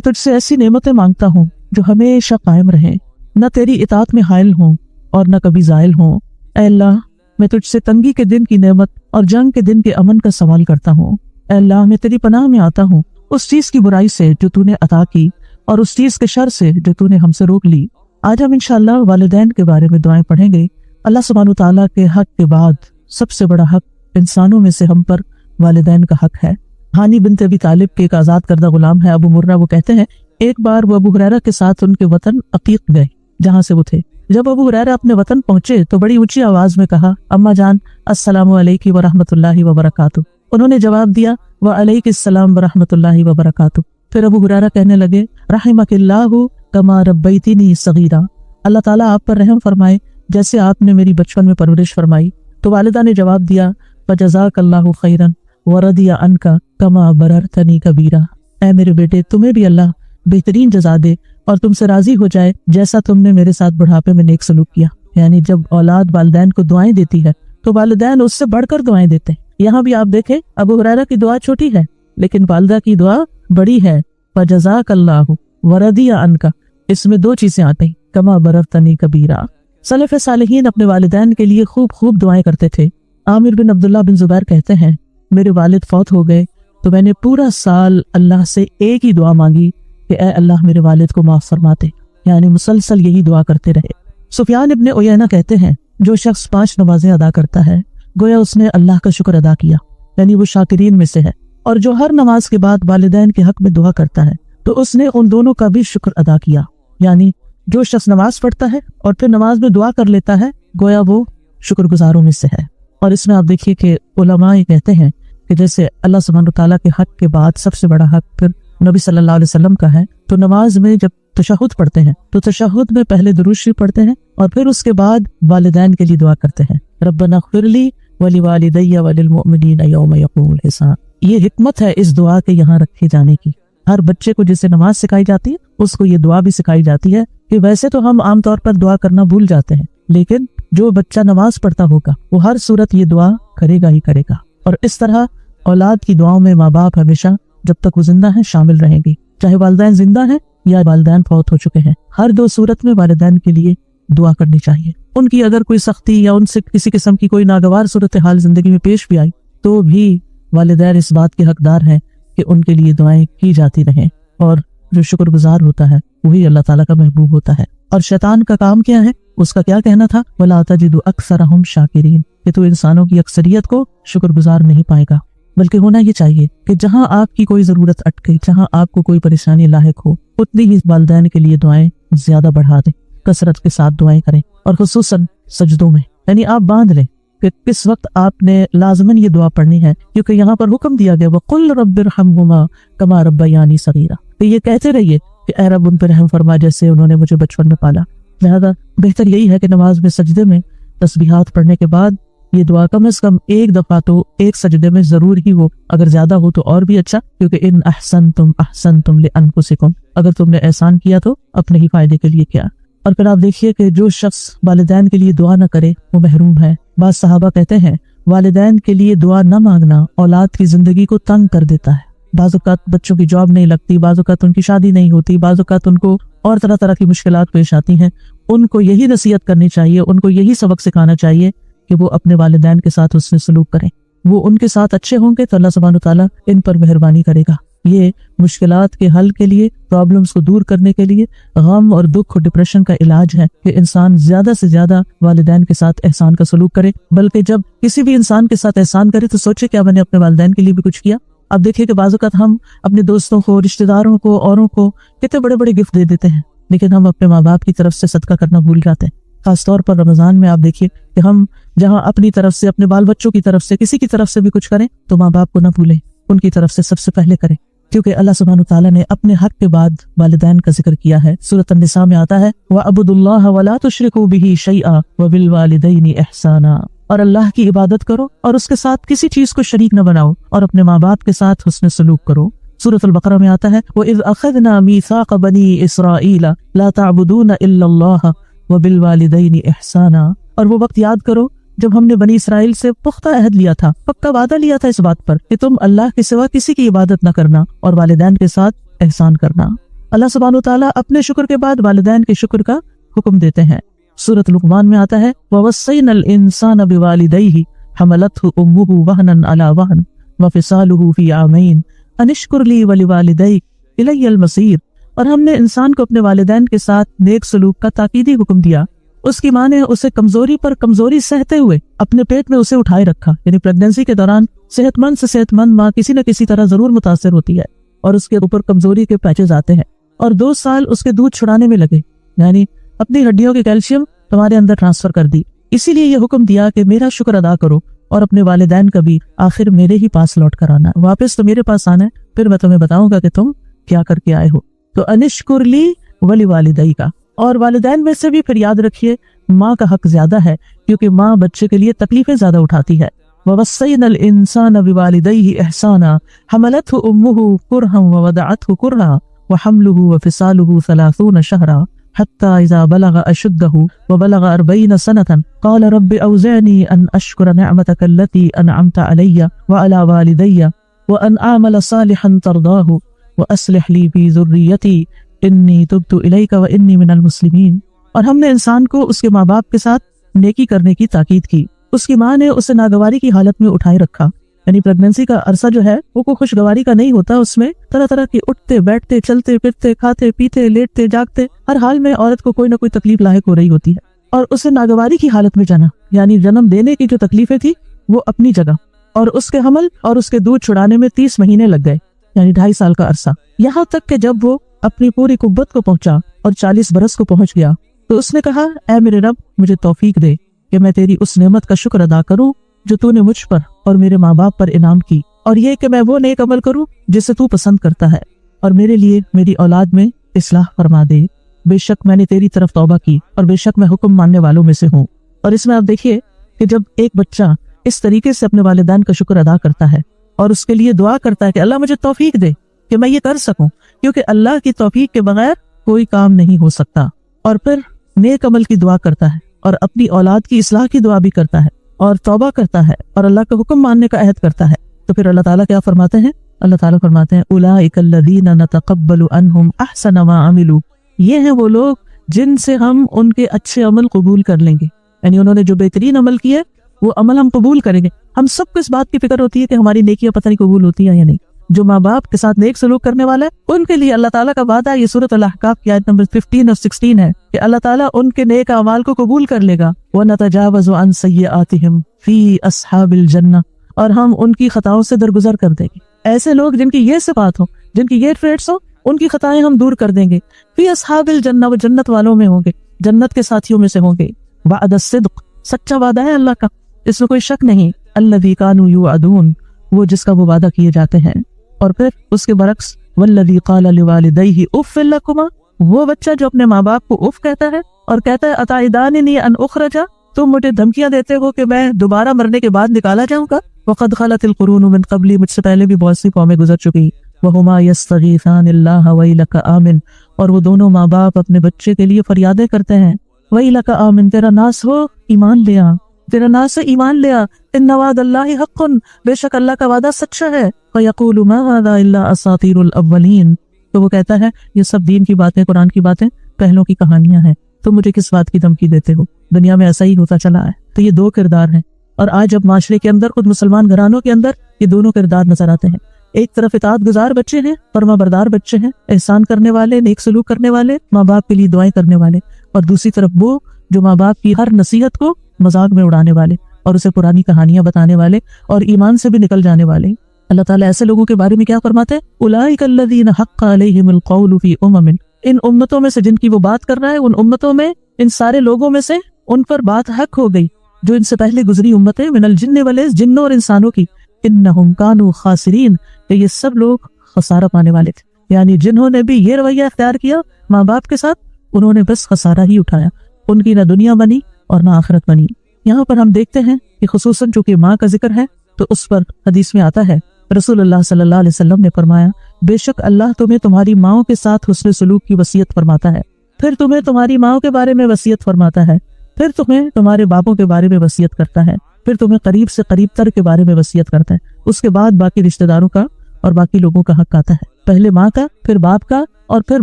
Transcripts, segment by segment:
तुझ से ऐसी नेमतें मांगता हूँ जो हमेशा कायम रहे, न तेरी इताअत में हायल हों और न कभी जायल हों। ऐ अल्लाह, मैं तुझसे तंगी के दिन की नेमत और जंग के दिन के अमन का सवाल करता हूँ। ऐ अल्लाह, मैं तेरी पनाह में आता हूँ उस चीज की बुराई से जो तूने अता की और उस चीज के शर से जो तूने हमसे रोक ली। आज हम इंशाअल्लाह वालिदैन के बारे में दुआएं पढ़ेंगे। अल्लाह सुब्हानहू तआला के हक के बाद सबसे बड़ा हक इंसानों में से हम पर वालिदैन का हक है। हानी बिनत अबी तालिब के एक आजाद करदा गुलाम है अबू मुर्रा, वो कहते हैं एक बार वो अबू हुरैरा के साथ उनके वतन अकीक गए जहाँ से वो थे। जब अबू हुरैरा अपने वतन पहुंचे तो बड़ी ऊंची आवाज में कहा, अम्मा जान अस्सलामु अलैकी व रहमतुल्लाहि व बरकातुहू। उन्होंने जवाब दिया, व अलैकिस्सलाम व रहमतुल्लाहि व बरकातुहू। फिर अबू हुरैरा कहने लगे, रहिमकल्लाहु कमा रब्बैतिनी सगीरा, अल्लाह ताला आप पर रहम फरमाए जैसे आपने मेरी बचपन में परवरिश फरमाई। तो वालिदा ने जवाब दिया, फजज़ाकल्लाहु खैरन व रदिया अन्का कमा बररतनी कबीरा। ऐ मेरे बेटे, तुम्हें भी अल्लाह बेहतरीन जजा दे और तुमसे राजी हो जाए जैसा तुमने मेरे साथ बुढ़ापे में नेक सलूक किया। यानी जब औलाद वालिदैन को दुआएं देती है तो वालिदैन उससे बढ़कर दुआएं देते हैं। यहाँ भी आप देखें, अबू हुरैरा की दुआ छोटी है लेकिन वालिदा की दुआ बड़ी है। फजज़ाकल्लाहु व रदिया अन्का, इसमें दो चीजें आती, कमा बररतनी कबीरा। सलफ़ सालिहीन अपने वालिदैन के लिए खूब खूब दुआएं करते थे। आमिर बिन अब्दुल्लाह बिन जुबैर कहते हैं, मेरे वालिद फौत हो गए तो मैंने पूरा साल अल्लाह से एक ही दुआ मांगी कि ऐ अल्लाह मेरे वालिद को माफ फरमाते, यानी मुसलसल यही दुआ करते रहे। सुफियान इब्ने उयैना कहते हैं, जो शख्स 5 नमाजें अदा करता है गोया उसने अल्लाह का शुक्र अदा किया, यानी वो शाकिरीन में से है। और जो हर नमाज के बाद वालिदैन के हक में दुआ करता है तो उसने उन दोनों का भी शुक्र अदा किया। यानी जो शख्स नमाज पढ़ता है और फिर नमाज में दुआ कर लेता है गोया वो शुक्रगुजारों में से है। और इसमें आप देखिए कि उलमा ये कहते हैं कि जैसे अल्लाह सुब्हानहू तआला के हक के बाद सबसे बड़ा हक फिर नबी सल्लल्लाहु अलैहि वसल्लम का है। तो नमाज में जब तशहुद पढ़ते हैं तो तशहुद में पहले दुरूद शरीफ पढ़ते हैं और फिर उसके बाद वालिदैन के लिए दुआ करते हैं, रब्बना इग़फिरली वलिवालिदैया वलिलमुमिनीना यौम यक़ूमुल हिसाब। ये हिकमत है इस दुआ के यहाँ रखे जाने की। हर बच्चे को जिसे नमाज सिखाई जाती है उसको ये दुआ भी सिखाई जाती है कि वैसे तो हम आमतौर पर दुआ करना भूल जाते हैं, लेकिन जो बच्चा नमाज पढ़ता होगा वो हर सूरत ये दुआ करेगा ही करेगा। और इस तरह औलाद की दुआओं में माँ बाप हमेशा जब तक वो जिंदा हैं शामिल रहेंगी, चाहे वालिदैन जिंदा हैं या वालिदैन फौत हो चुके हैं। हर दो सूरत में वालिदैन के लिए दुआ करनी चाहिए। उनकी अगर कोई सख्ती या उनसे किसी किस्म की कोई नागवार सूरत हाल जिंदगी में पेश भी आई तो भी वालिदैन इस बात के हकदार हैं कि उनके लिए दुआएं की जाती रहें। और जो शुक्रगुजार होता है वही अल्लाह ताला का महबूब होता है। और शैतान का काम क्या है, उसका क्या कहना था, वला तजिदु अक्सरहुम शाकिरीन, कि तू इंसानों की अक्सरियत को शुक्रगुजार नहीं पाएगा। बल्कि होना ये चाहिए कि जहां आपकी कोई जरूरत अटके, जहां आपको कोई परेशानी लाहिक हो, उतनी ही वालिदैन के लिए दुआएं ज्यादा बढ़ा दें, कसरत के साथ दुआएं करें। और खुसूसन सजदों में, यानी आप बांध लें कि किस वक्त आपने लाजमन ये दुआ पढ़नी है, क्योंकि यहाँ पर हुक्म दिया गया वकुल रब्बिरहमहुमा कमा रब्बयानी सगीरा, तो ये कहते रहिए कि ऐ रब उन पर रहम फरमा जैसे उन्होंने मुझे बचपन में पाला। लिहाजा बेहतर यही है कि नमाज में सजदे में तस्बीहात पढ़ने के बाद ये दुआ कम से कम एक दफा तो एक सजदे में जरूर ही हो, अगर ज्यादा हो तो और भी अच्छा, क्योंकि इन अहसनतुम लिअनफुसिकुम, अगर तुमने एहसान किया तो अपने ही फायदे के लिए किया। और फिर आप देखिए कि जो शख्स वालिदैन के लिए दुआ न करे वो महरूम है। बाज़ सहाबा कहते हैं वालिदैन के लिए दुआ न मांगना औलाद की जिंदगी को तंग कर देता है। बाज़ औक़ात बच्चों की जॉब नहीं लगती, बाज़ औक़ात उनकी शादी नहीं होती, बाज़ औक़ात उनको और तरह तरह की मुश्किलात पेश आती हैं। उनको यही नसीहत करनी चाहिए, उनको यही सबक सिखाना चाहिए कि वो अपने वालिदैन के साथ हुस्न सलूक करें। वो उनके साथ अच्छे होंगे तो अल्लाह सुब्हानहू तआला इन पर मेहरबानी करेगा। ये मुश्किलात के हल के लिए, प्रॉब्लम्स को दूर करने के लिए, गम और दुख और डिप्रेशन का इलाज है कि इंसान ज्यादा से ज्यादा वालिदैन के साथ एहसान का सलूक करे। बल्कि जब किसी भी इंसान के साथ एहसान करे तो सोचे क्या मैंने अपने वालिदैन के लिए भी कुछ किया। अब देखिए कि बाज़ औक़ात हम अपने दोस्तों को, रिश्तेदारों को, औरों को कितने बड़े बड़े गिफ्ट दे देते हैं, लेकिन हम अपने माँ बाप की तरफ से सदका करना भूल जाते हैं। खासतौर पर रमजान में आप देखिए कि हम जहाँ अपनी तरफ से, अपने बाल बच्चों की तरफ से, किसी की तरफ से भी कुछ करें तो माँ बाप को ना भूलें, उनकी तरफ से सबसे पहले करें। क्योंकि अल्लाह सुब्हानहू तआला ने अपने हक के बाद वालिदैन का जिक्र किया है। सूरत अन-निसा में आता है वअब्दुल्लाह वला तुश्रिकू बिही शैआ वबिल वालिदैनि इहसाना, और अल्लाह की इबादत करो और उसके साथ किसी चीज को शरीक न बनाओ और अपने माँ बाप के साथ हुस्न सलूक करो। सूरत अल-बकरा में आता है वइज़ अख़ज़ना मीसाक़ बनी इस्राईला ला तअबुदूना इल्लल्लाह वबिल वालिदैनि इहसाना, और वो वक्त याद करो जब हमने बनी इसराइल से पुख्ता अहद लिया था, पक्का वादा लिया था इस बात पर कि तुम अल्लाह के सिवा किसी की इबादत न करना और वालिदैन के साथ एहसान करना। अल्लाह सुब्हानहु तआला अपने शुक्र के बाद वालिदैन के शुक्र का हुक्म देते हैं। सूरत लुक़मान में आता है ववस्सैनल इंसान बिवालिदैहि हमलतहु उम्मुहु वहनन अला वहन व फिसालुहु फी आमैन अनिश्कुर ली व लिवालिदैक इलैयल मसीर। और हमने इंसान को अपने वालिदैन के साथ नेक सलूक का ताकीदी हुक्म दिया। उसकी माँ ने उसे कमजोरी पर कमजोरी सहते हुए अपने पेट में उसे उठाए रखा। यानी प्रेगनेंसी के दौरान सेहतमंद से सेहतमंद माँ किसी न किसी तरह जरूर मुतासर होती है और उसके ऊपर कमजोरी के पैचेज आते हैं। और 2 साल उसके दूध छुड़ाने में लगे, यानी अपनी हड्डियों के कैल्शियम तुम्हारे अंदर ट्रांसफर कर दी। इसीलिए ये हुक्म दिया कि मेरा शुक्र अदा करो और अपने वालिदैन का भी आखिर मेरे ही पास लौट कर आना, वापस तो मेरे पास आना है, फिर मैं तुम्हें बताऊंगा कि तुम क्या करके आए हो। तो अनिश्कुर ली वली वालिदै का, और वालिदैन में से भी फिर याद रखिए माँ का हक ज्यादा है, क्योंकि माँ बच्चे के लिए तकलीफें ज्यादा उठाती है। ववस्सैनल इंसान बिवालिदैहि इहसाना हमलतहु उम्मुहु कुरहन व वदअतहु कुरहा व हम्लुहु व फिसालुहु 30 शहरा हत्ता इज़ा बलग अशुद्धहु व बलग 40 सनतन क़ाल रब्बि औज़िअनी अन अश्कुर निअमतक अल्लती अनअमत अलैया व अला वालिदैया व अन अअमल सालिहन तर्दाहु व अस्लिह ली फी ज़ुर्रियती इन्नी तुब्तु इलैका व इन्नी मिनल मुस्लिमीन। और हमने इंसान को उसके माँ बाप के साथ नेकी करने की ताकीद की। उसकी माँ ने उसे नागवारी की हालत में उठाए रखा, यानी प्रेगनेंसी का अरसा जो है वो कोई खुशगवारी का नहीं होता। उसमें तरह तरह के उठते बैठते चलते फिरते खाते पीते लेटते जागते हर हाल में औरत को कोई ना कोई तकलीफ लायक हो रही होती है। और उसे नागवारी की हालत में जाना, यानी जन्म देने की जो तकलीफें थी वो अपनी जगह, और उसके हमल और उसके दूध छुड़ाने में 30 महीने लग गए, यानी 2.5 साल का अरसा। यहाँ तक कि जब वो अपनी पूरी कुव्वत को पहुंचा और 40 बरस को पहुंच गया तो उसने कहा, ऐ मेरे रब मुझे तौफीक दे कि मैं तेरी उस नेमत का शुक्र अदा करूं जो तूने मुझ पर और मेरे माँ बाप पर इनाम की, और ये कि मैं वो नेक अमल करूं जिसे तू पसंद करता है, और मेरे लिए मेरी औलाद में इस्लाह फरमा दे। बेशक मैंने तेरी तरफ तौबा की और बेशक मैं हुक्म मानने वालों में से हूँ। और इसमें आप देखिए कि जब एक बच्चा इस तरीके से अपने वालिदैन का शुक्र अदा करता है और उसके लिए दुआ करता है कि अल्लाह मुझे तौफीक दे कि मैं ये कर सकूं, क्योंकि अल्लाह की तौफीक के बगैर कोई काम नहीं हो सकता, और फिर नेक अमल की दुआ करता है और अपनी औलाद की इस्लाह की दुआ भी करता है और तौबा करता है और अल्लाह का हुक्म मानने का अहद करता है, तो फिर अल्लाह ताला क्या फरमाते हैं? अल्लाह ताला फरमाते हैं उलाइकल्लज़ीना नतक़ब्बलु अन्हुम अहसना मा अमिलू, ये हैं वो लोग जिनसे हम उनके अच्छे अमल कबूल कर लेंगे, यानी उन्होंने जो बेहतरीन अमल किए वो अमल हम कबूल करेंगे। हम सबको इस बात की फिक्र होती है कि हमारी नेकियां पता नहीं कबूल होती हैं या नहीं। जो माँ बाप के साथ नेक सलूक करने वाला है उनके लिए अल्लाह ताला का वादा, ये सूरत अल-अहकाफ की आयत नंबर 15 और 16 है कि अल्लाह ताला उनके नेक अमाल को कबूल कर लेगा। व नतजावज़ु अन सय्यआतिहिम फी अस्हाबिल जन्नह, और हम उनकी खताओं से दरगुजर कर देंगे। ऐसे लोग जिनकी ये सिफात हो, जिनकी ये ट्रेड्स हो, उनकी खताएं हम दूर कर देंगे। फी अस्हाबिल जन्नह, वो जन्नत वालों में होंगे, जन्नत के साथियों में से होंगे। वअद सिद्क़, सच्चा वादा है अल्लाह का, इसमें कोई शक नहीं। अल्लज़ी कानू युअदून, वो जिसका वो वादा किए जाते हैं। और फिर उसके बरक्स वल्लज़ी क़ाला लिवालिदैहि उफ़्फ़िल लकुमा, वो बच्चा जो अपने माँ बाप को उफ कहता है और कहता है अताइदानी अन उख़रजा, तुम मुझे धमकियां देते हो कि मैं दोबारा मरने के बाद निकाला जाऊंगा। वक़द ख़लतिल क़ुरूनु मिन क़ब्ली, मुझसे पहले भी बहुत सी कौमें गुजर चुकी। वहुमा यस्तगीसानिल्लाह वैलका आमिन, और वो दोनों माँ बाप अपने बच्चे के लिए फरियादें करते हैं। वैलका आमिन, तेरा नास हो ईमान ले आ, तेरा नास से ईमान ले आ। इन्ना वादल्लाहि हक़्क़ुन, बेशक अल्लाह का वादा सच्चा है। फ़यक़ूलु मा हाज़ा इल्ला असातीरुल अव्वलीन, तो वो कहता है ये सब दीन की बातें, कुरान की बातें, पहलों की कहानियां हैं, तुम मुझे किस बात की धमकी देते हो? दुनिया में ऐसा ही होता चला है। तो ये 2 किरदार हैं, और आज जब माशरे के अंदर, खुद मुसलमान घरानों के अंदर ये दोनों किरदार नजर आते हैं। एक तरफ इताअत गुजार बच्चे हैं, फरमा बरदार बच्चे हैं, एहसान करने वाले, नेक सलूक करने वाले, माँ बाप के लिए दुआएं करने वाले, और दूसरी तरफ वो जो माँ बाप की हर नसीहत को मजाक में उड़ाने वाले और उसे पुरानी कहानियां बताने वाले और ईमान से भी निकल जाने वाले। अल्लाह ताला ऐसे लोगों के बारे में क्या फरमाते हैं? उलाइकल्लज़ीना हक़्क़ अलैहिमुल क़ौलु फ़ी उममिन, इन उम्मतों में से जिनकी वो बात कर रहा है, उन उम्मतों में, इन सारे लोगों में से उन पर बात हक हो गई जो इनसे पहले गुजरी उम्मतें, मिनल जिन्नि वल इंस, जिन्नों और इंसानों की। इन्नहुम कानू खासिरीन, ये सब लोग खसारा पाने वाले थे, यानी जिन्होंने भी ये रवैया इख्तियार किया माँ बाप के साथ, उन्होंने बस खसारा ही उठाया। उनकी ना दुनिया बनी और ना आखिरत बनी। यहाँ पर हम देखते हैं कि खुसूसन चूंकि माँ का जिक्र है तो उस पर हदीस में आता है, रसूलुल्लाह सल्लल्लाहु अलैहि वसल्लम ने फरमाया, बेशक अल्लाह तुम्हें तुम्हारी माओं के साथ हुस्न सलूक की वसीयत फरमाता है, फिर तुम्हें तुम्हारी माओं के बारे में वसीयत फरमाता है, फिर तुम्हें तुम्हारे बापों के बारे में वसीयत करता है, फिर तुम्हें करीब से करीब तर के बारे में वसीयत करता है, उसके बाद बाकी रिश्तेदारों का और बाकी लोगों का हक आता है। पहले माँ का, फिर बाप का और फिर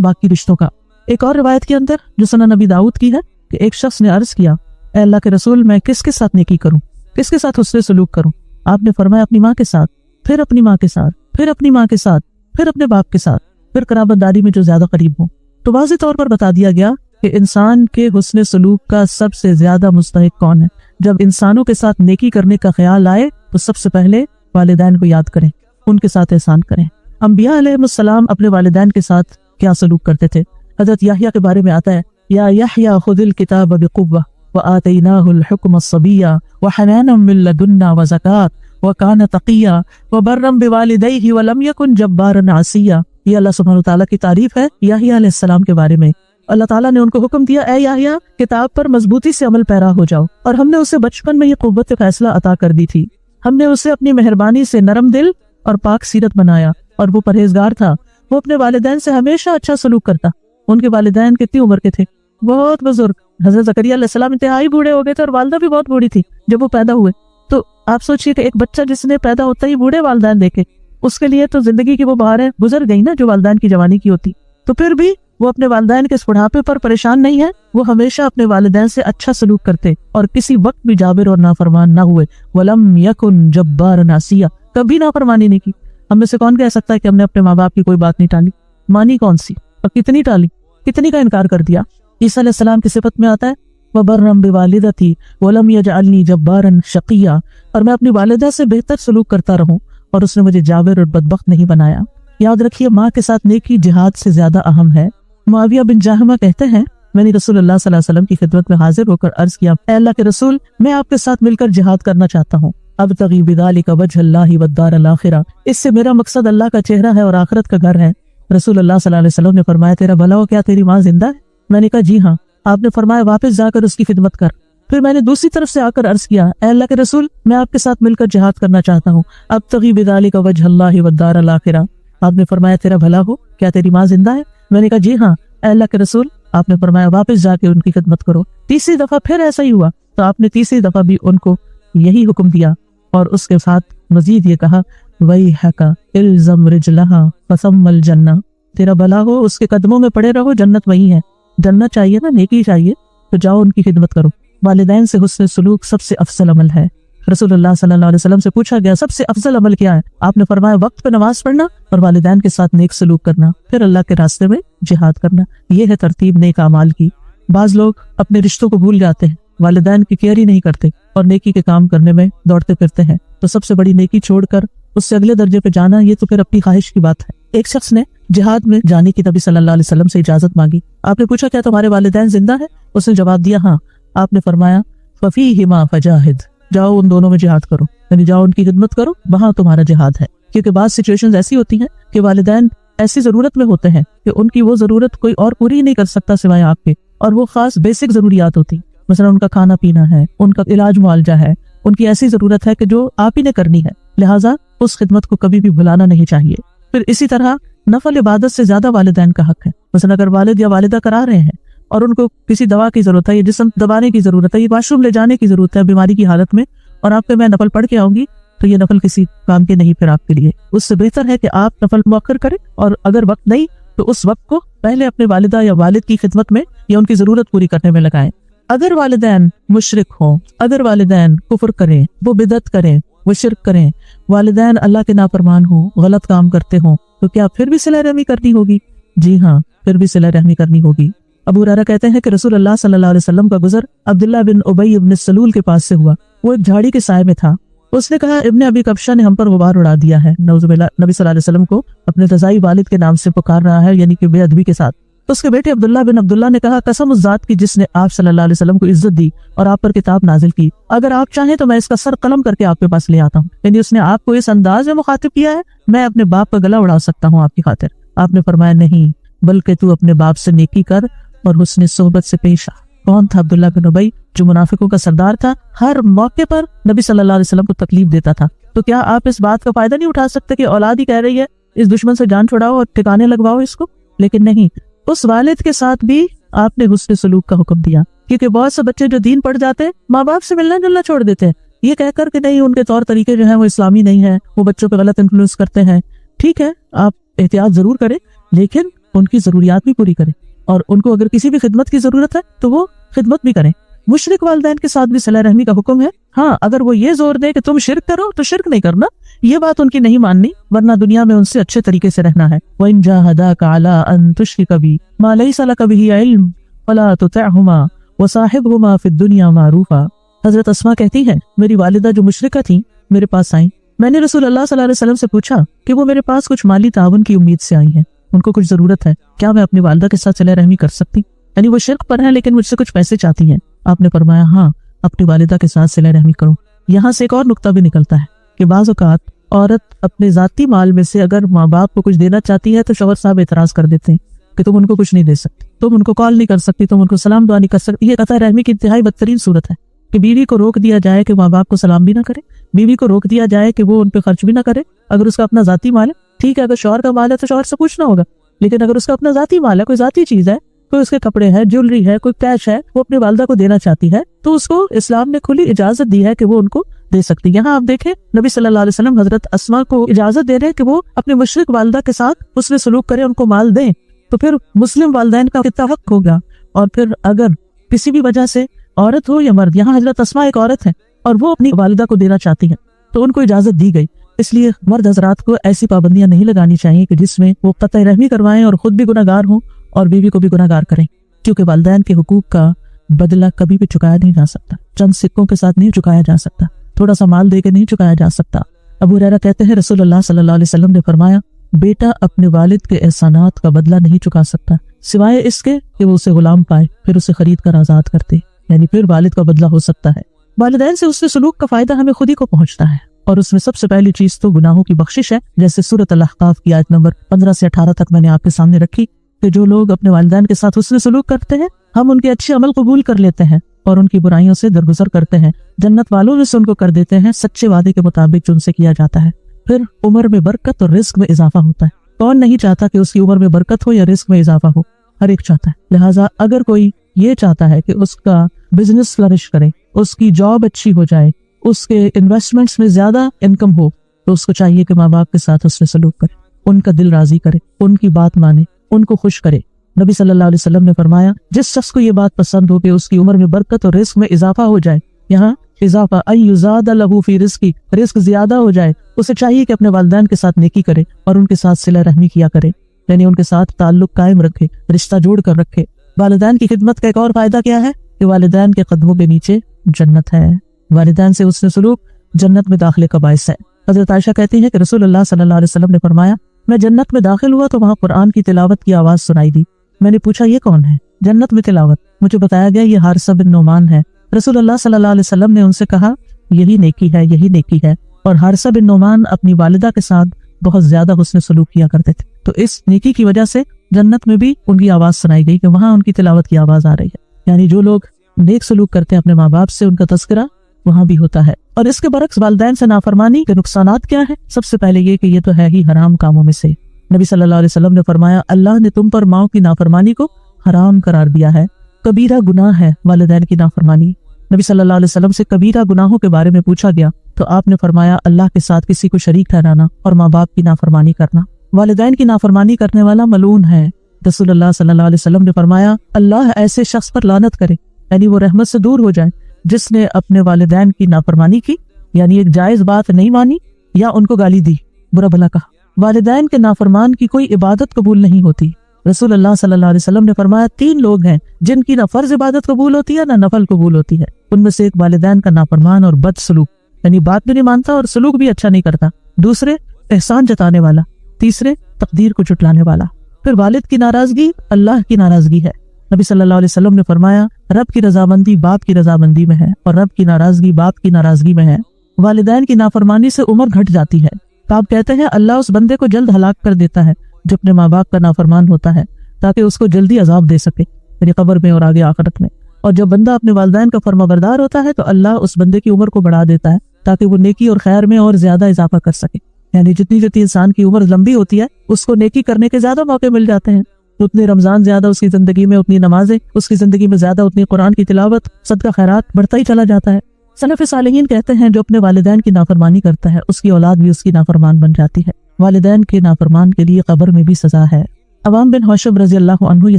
बाकी रिश्तों का। एक और रिवायत के अंदर जो सुनन नबी दाऊद की है कि एक शख्स ने अर्ज किया, ऐ अल्लाह के रसूल, मैं किसके साथ नेकी करूं, किसके साथ हुस्न सलूक करूं? आपने फरमाया अपनी माँ के साथ, फिर अपनी माँ के साथ, फिर अपनी माँ के साथ, फिर अपने बाप के साथ, फिर कराबतदारी में जो ज्यादा करीब हो। तो वाज़ेह तौर पर बता दिया गया कि इंसान के हुस्न सलूक का सबसे ज्यादा मुस्तहिक कौन है। जब इंसानों के साथ नेकी करने का ख्याल आए तो सबसे पहले वालिदैन को याद करें, उनके साथ एहसान करें। अंबिया अलैहिस्सलाम अपने वालिदैन के साथ क्या सलूक करते थे? हज़रत याह्या के बारे में आता है, या याह्या खुदिल किताब बिक़ुव्वा व आतैनाहुल हुक्म सबिय्या व हनानम मिन लदुन्ना व ज़कात व कान तक़िय्या व बर्रम बिवालिदैहि व लम यकुन जब्बारन आसिया। ये अल्लाह सुब्हानहु व तआला की तारीफ है याह्या अलैहिस्सलाम के बारे में। अल्लाह ताला ने उनको हुक्म दिया, ऐ याह्या, किताब पर मजबूती से अमल पैरा हो जाओ। और हमने उसे बचपन में ये कुव्वत फैसला अता कर दी थी। हमने उसे अपनी मेहरबानी से नरम दिल और पाक सीरत बनाया और वो परहेजगार था। वो अपने वालिदैन से हमेशा अच्छा सलूक करता। उनके वालिदैन कितनी उम्र के थे? बहुत बुजुर्ग। हज़रत ज़करिया अलैहिस्सलाम इंतहाई बूढ़े हो गए थे और वालिदा भी बहुत बूढ़ी थी जब वो पैदा हुए। तो आप सोचिए कि एक बच्चा जिसने पैदा होता ही बूढ़े वालिदैन देखे, उसके लिए तो जिंदगी की वो बहारें गुजर गई ना जो वालिदैन की जवानी की होती। तो फिर भी वो अपने वालिदैन के इस बुढ़ापे पर परेशान नहीं है। वो हमेशा अपने वालिदैन से अच्छा सलूक करते और किसी वक्त भी जाबिर और नाफरमान ना हुए। वलम यकुन जब्बारन आसिया, कभी नाफरमानी नहीं की। हम में से कौन कह सकता है कि हमने अपने माँ बाप की कोई बात नहीं टाली? मानी कौन सी और कितनी टाली, कितनी का इनकार कर दिया। ईसा अलैहिस्सलाम की सिफत में आता है, वबर्रम बिवालिदती वलम यजअलनी जब्बारन शकिया, और मैं अपनी वालिदा से बेहतर सलूक करता रहूं और उसने मुझे जाबिर और बदबख्त नहीं बनाया। याद रखिए, माँ के साथ नेकी जिहाद से ज्यादा अहम है। मुआविया बिन जाहमा कहते हैं, मैंने रसूलुल्लाह सल्लल्लाहु अलैहि वसल्लम की खिदमत में हाजिर होकर अर्ज किया, ऐ अल्लाह के रसूल, मैं आपके साथ मिलकर जिहाद करना चाहता हूँ। अब तगी बिदालिका वजहल्लाहि वद्दारल आखिरा, इससे मेरा मकसद अल्लाह का चेहरा है और आखिरत का घर है। रसूलुल्लाह सल्लल्लाहु अलैहि वसल्लम ने फरमाया, तेरा भला हो, क्या तेरी माँ जिंदा है? मैंने कहा जी हाँ। आपने फरमाया, वापस जाकर उसकी खिदमत कर। फिर मैंने दूसरी तरफ से आकर अर्ज किया, ऐ अल्लाह के रसूल, मैं आपके साथ मिलकर जिहाद करना चाहता हूँ। अब तगी बिदालिका वजहल्लाहि वद्दारल आखिरा। आपने फरमाया, तेरा भला हो, क्या तेरी माँ जिंदा है? मैंने कहा जी हाँ। ऐ अल्लाह के रसूल, आपने फरमाया, वापस जाके उनकी खिदमत करो। तीसरी दफा फिर ऐसा ही हुआ तो आपने तीसरी दफा भी उनको यही हुक्म दिया और उसके साथ मजीद ये कहा, वही हका इल्ज़म रिजलहा फसम्मल जन्ना, तेरा भला हो, उसके कदमों में पड़े रहो, जन्नत वही है। जन्नत चाहिए ना, नेकी चाहिए, तो जाओ उनकी खिदमत करो। वालिदैन से हुस्न सलूक सबसे अफजल अमल है। रसूलुल्लाह सल्लल्लाहु अलैहि वसल्लम से पूछा गया, सबसे अफजल अमल क्या है? आपने फरमाया, वक्त पे नमाज पढ़ना और वालिदैन के साथ नेक सलूक करना, फिर अल्लाह के रास्ते में जिहाद करना। ये है तरतीब नेक अमाल की। बाज लोग अपने रिश्तों को भूल जाते हैं, वालिदैन की केयर ही नहीं करते और नेकी के काम करने में दौड़ते फिरते हैं। तो सबसे बड़ी नेकी छोड़कर उससे अगले दर्जे पे जाना, ये तो फिर अपनी ख्वाहिश की बात है। एक शख्स ने जिहाद में जाने की नबी सल्लल्लाहु अलैहि वसल्लम से इजाजत मांगी। आपने पूछा, क्या तुम्हारे वालिदैन जिंदा है? उसने जवाब दिया, हाँ। आपने फरमाया, फफीहिमा फजाहिद, जाओ उन दोनों में जिहाद करो, यानी जाओ उनकी खिदमत करो, वहां तुम्हारा जिहाद है। क्योंकि बात सिचुएशंस ऐसी होती हैं कि वालिदैन ऐसी जरूरत में होते हैं कि उनकी वो जरूरत कोई और पूरी नहीं कर सकता सिवाय आपके, और वो खास बेसिक जरूरियात होती, मसलन उनका खाना पीना है, उनका इलाज मुआवजा है, उनकी ऐसी जरूरत है कि जो आप ही ने करनी है। लिहाजा उस खिदमत को कभी भी भुलाना नहीं चाहिए। फिर इसी तरह नफल इबादत से ज्यादा वालिदैन का हक है। मसलन अगर वालिद या वालिदा करा रहे हैं और उनको किसी दवा की जरूरत है, ये जिस्म दबाने की जरूरत है, ये वाशरूम ले जाने की जरूरत है बीमारी की हालत में, और आप पे मैं नफल पढ़ के आऊंगी, तो ये नफल किसी काम के नहीं फिर आपके लिए। उससे बेहतर है कि आप नफल मुअक्कर करें, और अगर वक्त नहीं तो उस वक्त को पहले अपने वालिदा या वालिद की खिदमत में या उनकी जरूरत पूरी करने में लगाएं। अगर वालिदैन मुशरिक हों, अगर वालिदैन कुफ्र करें, वो बिदत करें, वो शिर्क करें, वालिदैन अल्लाह के नाफरमान हो, गलत काम करते हों, तो क्या फिर भी सिला रहमी करनी होगी? जी हाँ, फिर भी सिला रहमी करनी होगी। अबू हुरैरा कहते हैं कि रसूलुल्लाह सल्लल्लाहु अलैहि वसल्लम का गुजर अब्दुल्लाह बिन उबई इब्न सलूल के पास से हुआ। वो एक झाड़ी के साए में था। उसने कहा, इब्न अबी कब्शा ने हम पर गुबार उड़ा दिया है। नऊजुबिल्लाह, नबी सल्लल्लाहु अलैहि वसल्लम को अपने रज़ाई वालिद के नाम से पुकार रहा है, यानी कि बेअदबी के साथ। तो उसके बेटे अब्दुल्लाह बिन अब्दुल्लाह ने कहा, कसम उस जात की जिसने आप सल्लल्लाहु अलैहि वसल्लम को इज्जत दी और आप पर किताब नाजिल की, अगर आप चाहें तो मैं इसका सर कलम करके आपके पास ले आता हूँ। यानी उसने आपको इस अंदाज में मुखातिब किया है, मैं अपने बाप का गला उड़ा सकता हूँ आपकी खातिर। आपने फरमाया, नहीं, बल्कि तू अपने बाप से नेकी कर और हुस्न सोहबत से पेश आ। कौन था? अब्दुल्लाह बिन उबई, जो मुनाफिकों का सरदार था, हर मौके पर नबी सल्लल्लाहु अलैहि वसल्लम को तकलीफ देता था। तो क्या आप इस बात का फायदा नहीं उठा सकते कि औलाद ही कह रही है इस दुश्मन से जान छुड़ाओ और ठिकाने लगवाओ इसको? लेकिन नहीं, उस वालिद के साथ भी आपने हुस्न सलूक का हुक्म दिया। क्योंकि बहुत से बच्चे जो दीन पढ़ जाते हैं, माँ बाप से मिलना जुलना छोड़ देते हैं, ये कहकर कि नहीं, उनके तौर तरीके जो है वो इस्लामी नहीं है, वो बच्चों पे गलत इन्फ्लुएंस करते हैं। ठीक है, आप احتیاط ضرور کرے لیکن ان کی ضروریات بھی پوری کرے، اور ان کو اگر کسی بھی خدمت کی ضرورت ہے تو وہ خدمت بھی کریں۔ مشرک والدین کے ساتھ بھی صلہ رحمی کا حکم ہے۔ ہاں، اگر وہ یہ زور دے کہ تم شرک کرو تو شرک نہیں کرنا، یہ بات ان کی نہیں ماننی، ورنہ دنیا میں ان سے اچھے طریقے سے رہنا ہے۔ وَإِن جَاهَدَاكَ عَلَىٰ أَن تُشْرِكَ بِي مَا لَيْسَ لَكَ بِهِ عِلْمٌ فَلَا تُطِعْهُمَا وَصَاحِبْهُمَا فِي الدُّنْيَا مَعْرُوفًا۔ حضرت اسماء کہتی ہیں میری والدہ جو مشرکہ تھیں میرے پاس آئیں، میں نے رسول اللہ صلی اللہ علیہ وسلم سے پوچھا کہ وہ میرے پاس کچھ مالی تعاون کی امید سے آئی ہیں، ان کو کچھ ضرورت ہے، کیا میں اپنی والدہ کے ساتھ صلہ رحمی کر سکتی؟ یعنی وہ شرک پر ہیں لیکن مجھ سے کچھ پیسے چاہتی ہیں۔ آپ نے فرمایا ہاں، اپنی والدہ کے ساتھ صلہ رحمی کرو۔ یہاں سے ایک اور نقطہ بھی نکلتا ہے کہ بعض اوقات عورت اپنے ذاتی مال میں سے اگر ماں باپ کو کچھ دینا چاہتی ہے تو شوہر صاحب اعتراض کر دیتے ہیں کہ تم ان کو کچھ نہیں دے سکتی، تم ان کو کال نہیں کر سکتی، تم ان کو سلام دعا نہیں کر سکتی۔ یہ قطع رحمی کی انتہائی بدترین صورت ہے کہ بیوی کو روک دیا جائے کہ ماں باپ کو سلام بھی نہ کرے، بیوی کو روک دیا جائے کہ وہ ان پہ خرچ بھی نہ کرے۔ اگر اس کا اپنا ذاتی مال ہے ٹھیک ہے، اگر شوہر کا مال ہے تو شوہر سے پوچھنا ہوگا، لیکن اگر اس کا اپنا ذاتی مال ہے، کوئی ذاتی چیز ہے، کوئی اس کے کپڑے ہے، جیولری ہے، کوئی کیش ہے، وہ اپنی والدہ کو دینا چاہتی ہے تو اس کو اسلام نے کھلی اجازت دی ہے کہ وہ ان کو دے سکتی۔ یہاں آپ دیکھیں نبی صلی اللہ علیہ وسلم حضرت اسماء کو اجازت دے رہے کہ وہ اپنے مشرک والدہ کے ساتھ اس میں سلوک کرے، ان کو مال دیں، تو پھر مسلم والدین کا کتنا حق ہوگا۔ اور پھر اگر کسی بھی وجہ سے عورت ہو یا مرد، یہاں حضرت اسماء ایک عورت ہے اور وہ اپنی والدہ کو دینا چاہتی ہیں تو ان کو اجازت دی گئی۔ اس لیے مرد حضرات کو ایسی پابندیاں نہیں لگانی چاہیے کہ جس میں وہ قطع رحمی کروائیں اور خود بھی گناہگار ہوں اور بیوی کو بھی گناہگار کریں، کیونکہ والدین کے حقوق کا بدلہ کبھی بھی چکایا نہیں جا سکتا، چند سکوں کے ساتھ نہیں چکایا جا سکتا، تھوڑا سا مال دے کے نہیں چکایا جا سکتا۔ ابو ہریرہ کہتے ہیں رسول اللہ صلی اللہ علیہ وسلم نے فرمایا بیٹا اپنے والد کے احسانات کا بدلہ نہیں چکا سکتا سوائے اس کے کہ وہ اسے غلام پائے، پھر اسے خرید کر آزاد کرتے، یعنی پھر والد کا بدلہ ہو سکتا ہے۔ والدین سے اس سے سلوک کا فائدہ ہمیں خود ہی کو پہنچتا ہے، اور اس میں سب سے پہلی چیز تو گناہوں کی بخشش ہے، جیسے سورۃ الاحقاف کی آیت نمبر 15 سے 18 تک میں نے آپ کے سامنے رکھی کہ جو لوگ اپنے والدین کے ساتھ حسن سلوک کرتے ہیں ہم ان کے اچھے عمل قبول کر لیتے ہیں اور ان کی برائیوں سے درگزر کرتے ہیں، جنت والوں میں سے ان کو کر دیتے ہیں، سچے وعدے کے مطابق جو ان سے کیا جاتا ہے۔ پھر عمر میں برکت اور رزق میں اضافہ ہوتا ہے۔ کون نہیں چاہتا کہ اس کی عمر میں برکت ہو یا رزق میں اضافہ ہو؟ ہر ایک چاہتا ہے۔ لہٰذا اگر کوئی یہ چاہتا ہے کہ اس کا بزنس فلرش کرے، اس کی جاب اچھی ہو جائے، اس کے انویسٹمنٹس میں زیادہ انکم ہو، تو اس کو چاہیے کہ ماں باپ کے ساتھ اس سے سلوک کرے، ان کا دل راضی کرے، ان کی بات مانے، ان کو خوش کرے۔ نبی صلی اللہ علیہ وسلم نے فرمایا جس شخص کو یہ بات پسند ہو کہ اس کی عمر میں برکت اور رزق میں اضافہ ہو جائے، یہاں اضافہ ایزاد لہ فی رزقی، رزق زیادہ ہو جائے، اسے چاہیے کہ اپنے والدین کے ساتھ نیکی کرے اور ان کے ساتھ صلہ رحمی کیا کرے، یعنی ان کے ساتھ تعلق قائم رکھے، رشتہ جوڑ کر رکھے۔ والدین کی خدمت کا ایک اور فائدہ کیا ہے کہ والدین کے قدموں کے نیچے جنت ہے، والدین سے حسن سلوک جنت میں داخلے کا باعث ہے۔ حضرت عائشہ کہتی ہے کہ رسول اللہ صلی اللہ علیہ وسلم نے فرمایا میں جنت میں داخل ہوا تو وہاں قرآن کی تلاوت کی آواز سنائی دی، میں نے پوچھا یہ کون ہے؟ جنت میں تلاوت، مجھے بتایا گیا یہ حارثہ بن نعمان ہے۔ رسول اللہ صلی اللہ علیہ وسلم نے ان سے کہا یہی نیکی ہے، یہی نیکی ہے، اور حارثہ بن نعمان اپنی والدہ کے ساتھ بہت زیادہ حسن سلوک کیا کرتے تھے، تو اس نیکی کی وجہ سے جنت میں بھی ان کی آواز سنائی گئی کہ وہاں ان کی تلاوت کی آواز آ رہی ہے، یعنی جو لوگ نیک سلوک کرتے ہیں اپنے ماں باپ سے ان کا تذکرہ وہاں بھی ہوتا ہے۔ اور اس کے برعکس والدین سے نافرمانی کے نقصانات کیا ہیں؟ سب سے پہلے یہ کہ یہ تو ہے ہی حرام کاموں میں سے۔ نبی صلی اللہ علیہ وسلم نے فرمایا اللہ نے تم پر ماؤں کی نافرمانی کو حرام قرار دیا ہے، کبیرہ گناہ ہے والدین کی نافرمانی۔ نبی صلی اللہ علیہ وسلم سے کبیرہ گناہوں کے بارے میں پوچھا گیا تو آپ نے فرمایا اللہ کے ساتھ کسی کو شریک ٹھہرانا اور ماں باپ کی نافرمانی کرنا۔ والدین کی نافرمانی کرنے والا ملعون ہے۔ رسول اللہ صلی اللہ علیہ وسلم نے فرمایا اللہ ایسے شخص پر لعنت کرے، یعنی وہ رحمت سے دور ہو جائے جس نے اپنے والدین کی نافرمانی کی، یعنی ایک جائز بات نہیں مانی یا ان کو گالی دی، برا بھلا کہا۔ والدین کے نافرمان کی کوئی عبادت قبول نہیں ہوتی۔ رسول اللہ صلی اللہ علیہ وسلم نے فرمایا 3 لوگ ہیں جن کی نہ فرض عبادت قبول ہوتی ہے نہ نفل قبول ہوتی ہے، ان میں سے ایک والدین کا نافرمان اور بد سلوک، یعنی بات بھی نہیں مانتا اور سلوک بھی اچھا نہیں کرتا، دوسرے احسان جتانے والا، تیسرے تقدیر کو جھٹلانے والا۔ پھر والد کی ناراضگی اللہ کی ناراضگی ہے۔ نبی صلی اللہ علیہ وسلم نے فرمایا رب کی رضامندی باپ کی رضامندی میں ہے اور رب کی ناراضگی باپ کی ناراضگی میں ہے۔ والدین کی نافرمانی سے عمر گھٹ جاتی ہے۔ تو آپ کہتے ہیں اللہ اس بندے کو جلد ہلاک کر دیتا ہے جو اپنے ماں باپ کا نافرمان ہوتا ہے تاکہ اس کو جلدی عذاب دے سکے، یعنی قبر میں اور آگے آخرت میں۔ اور جب بندہ اپنے والدین کا فرما بردار ہوتا ہے تو اللہ اس بندے کی عمر کو بڑھا دیتا ہے تاکہ وہ نیکی اور خیر میں اور زیادہ اضافہ کر سکے، یعنی جتنی انسان کی عمر لمبی ہوتی ہے اس کو نیکی کرنے کے زیادہ موقع مل جاتے ہیں، اتنے رمضان زیادہ اس کی زندگی میں، اتنی نمازیں اس کی زندگی میں زیادہ، اتنی قرآن کی تلاوت، صدقہ خیرات بڑھتا ہی چلا جاتا ہے۔ سلف صالحین کہتے ہیں جو اپنے والدین کی نافرمانی کرتا ہے اس کی اولاد بھی اس کی نافرمان بن جاتی ہے۔ والدین کے نافرمان کے لیے قبر میں بھی سزا ہے۔ عوام بن حوشب رضی اللہ عنہ یہ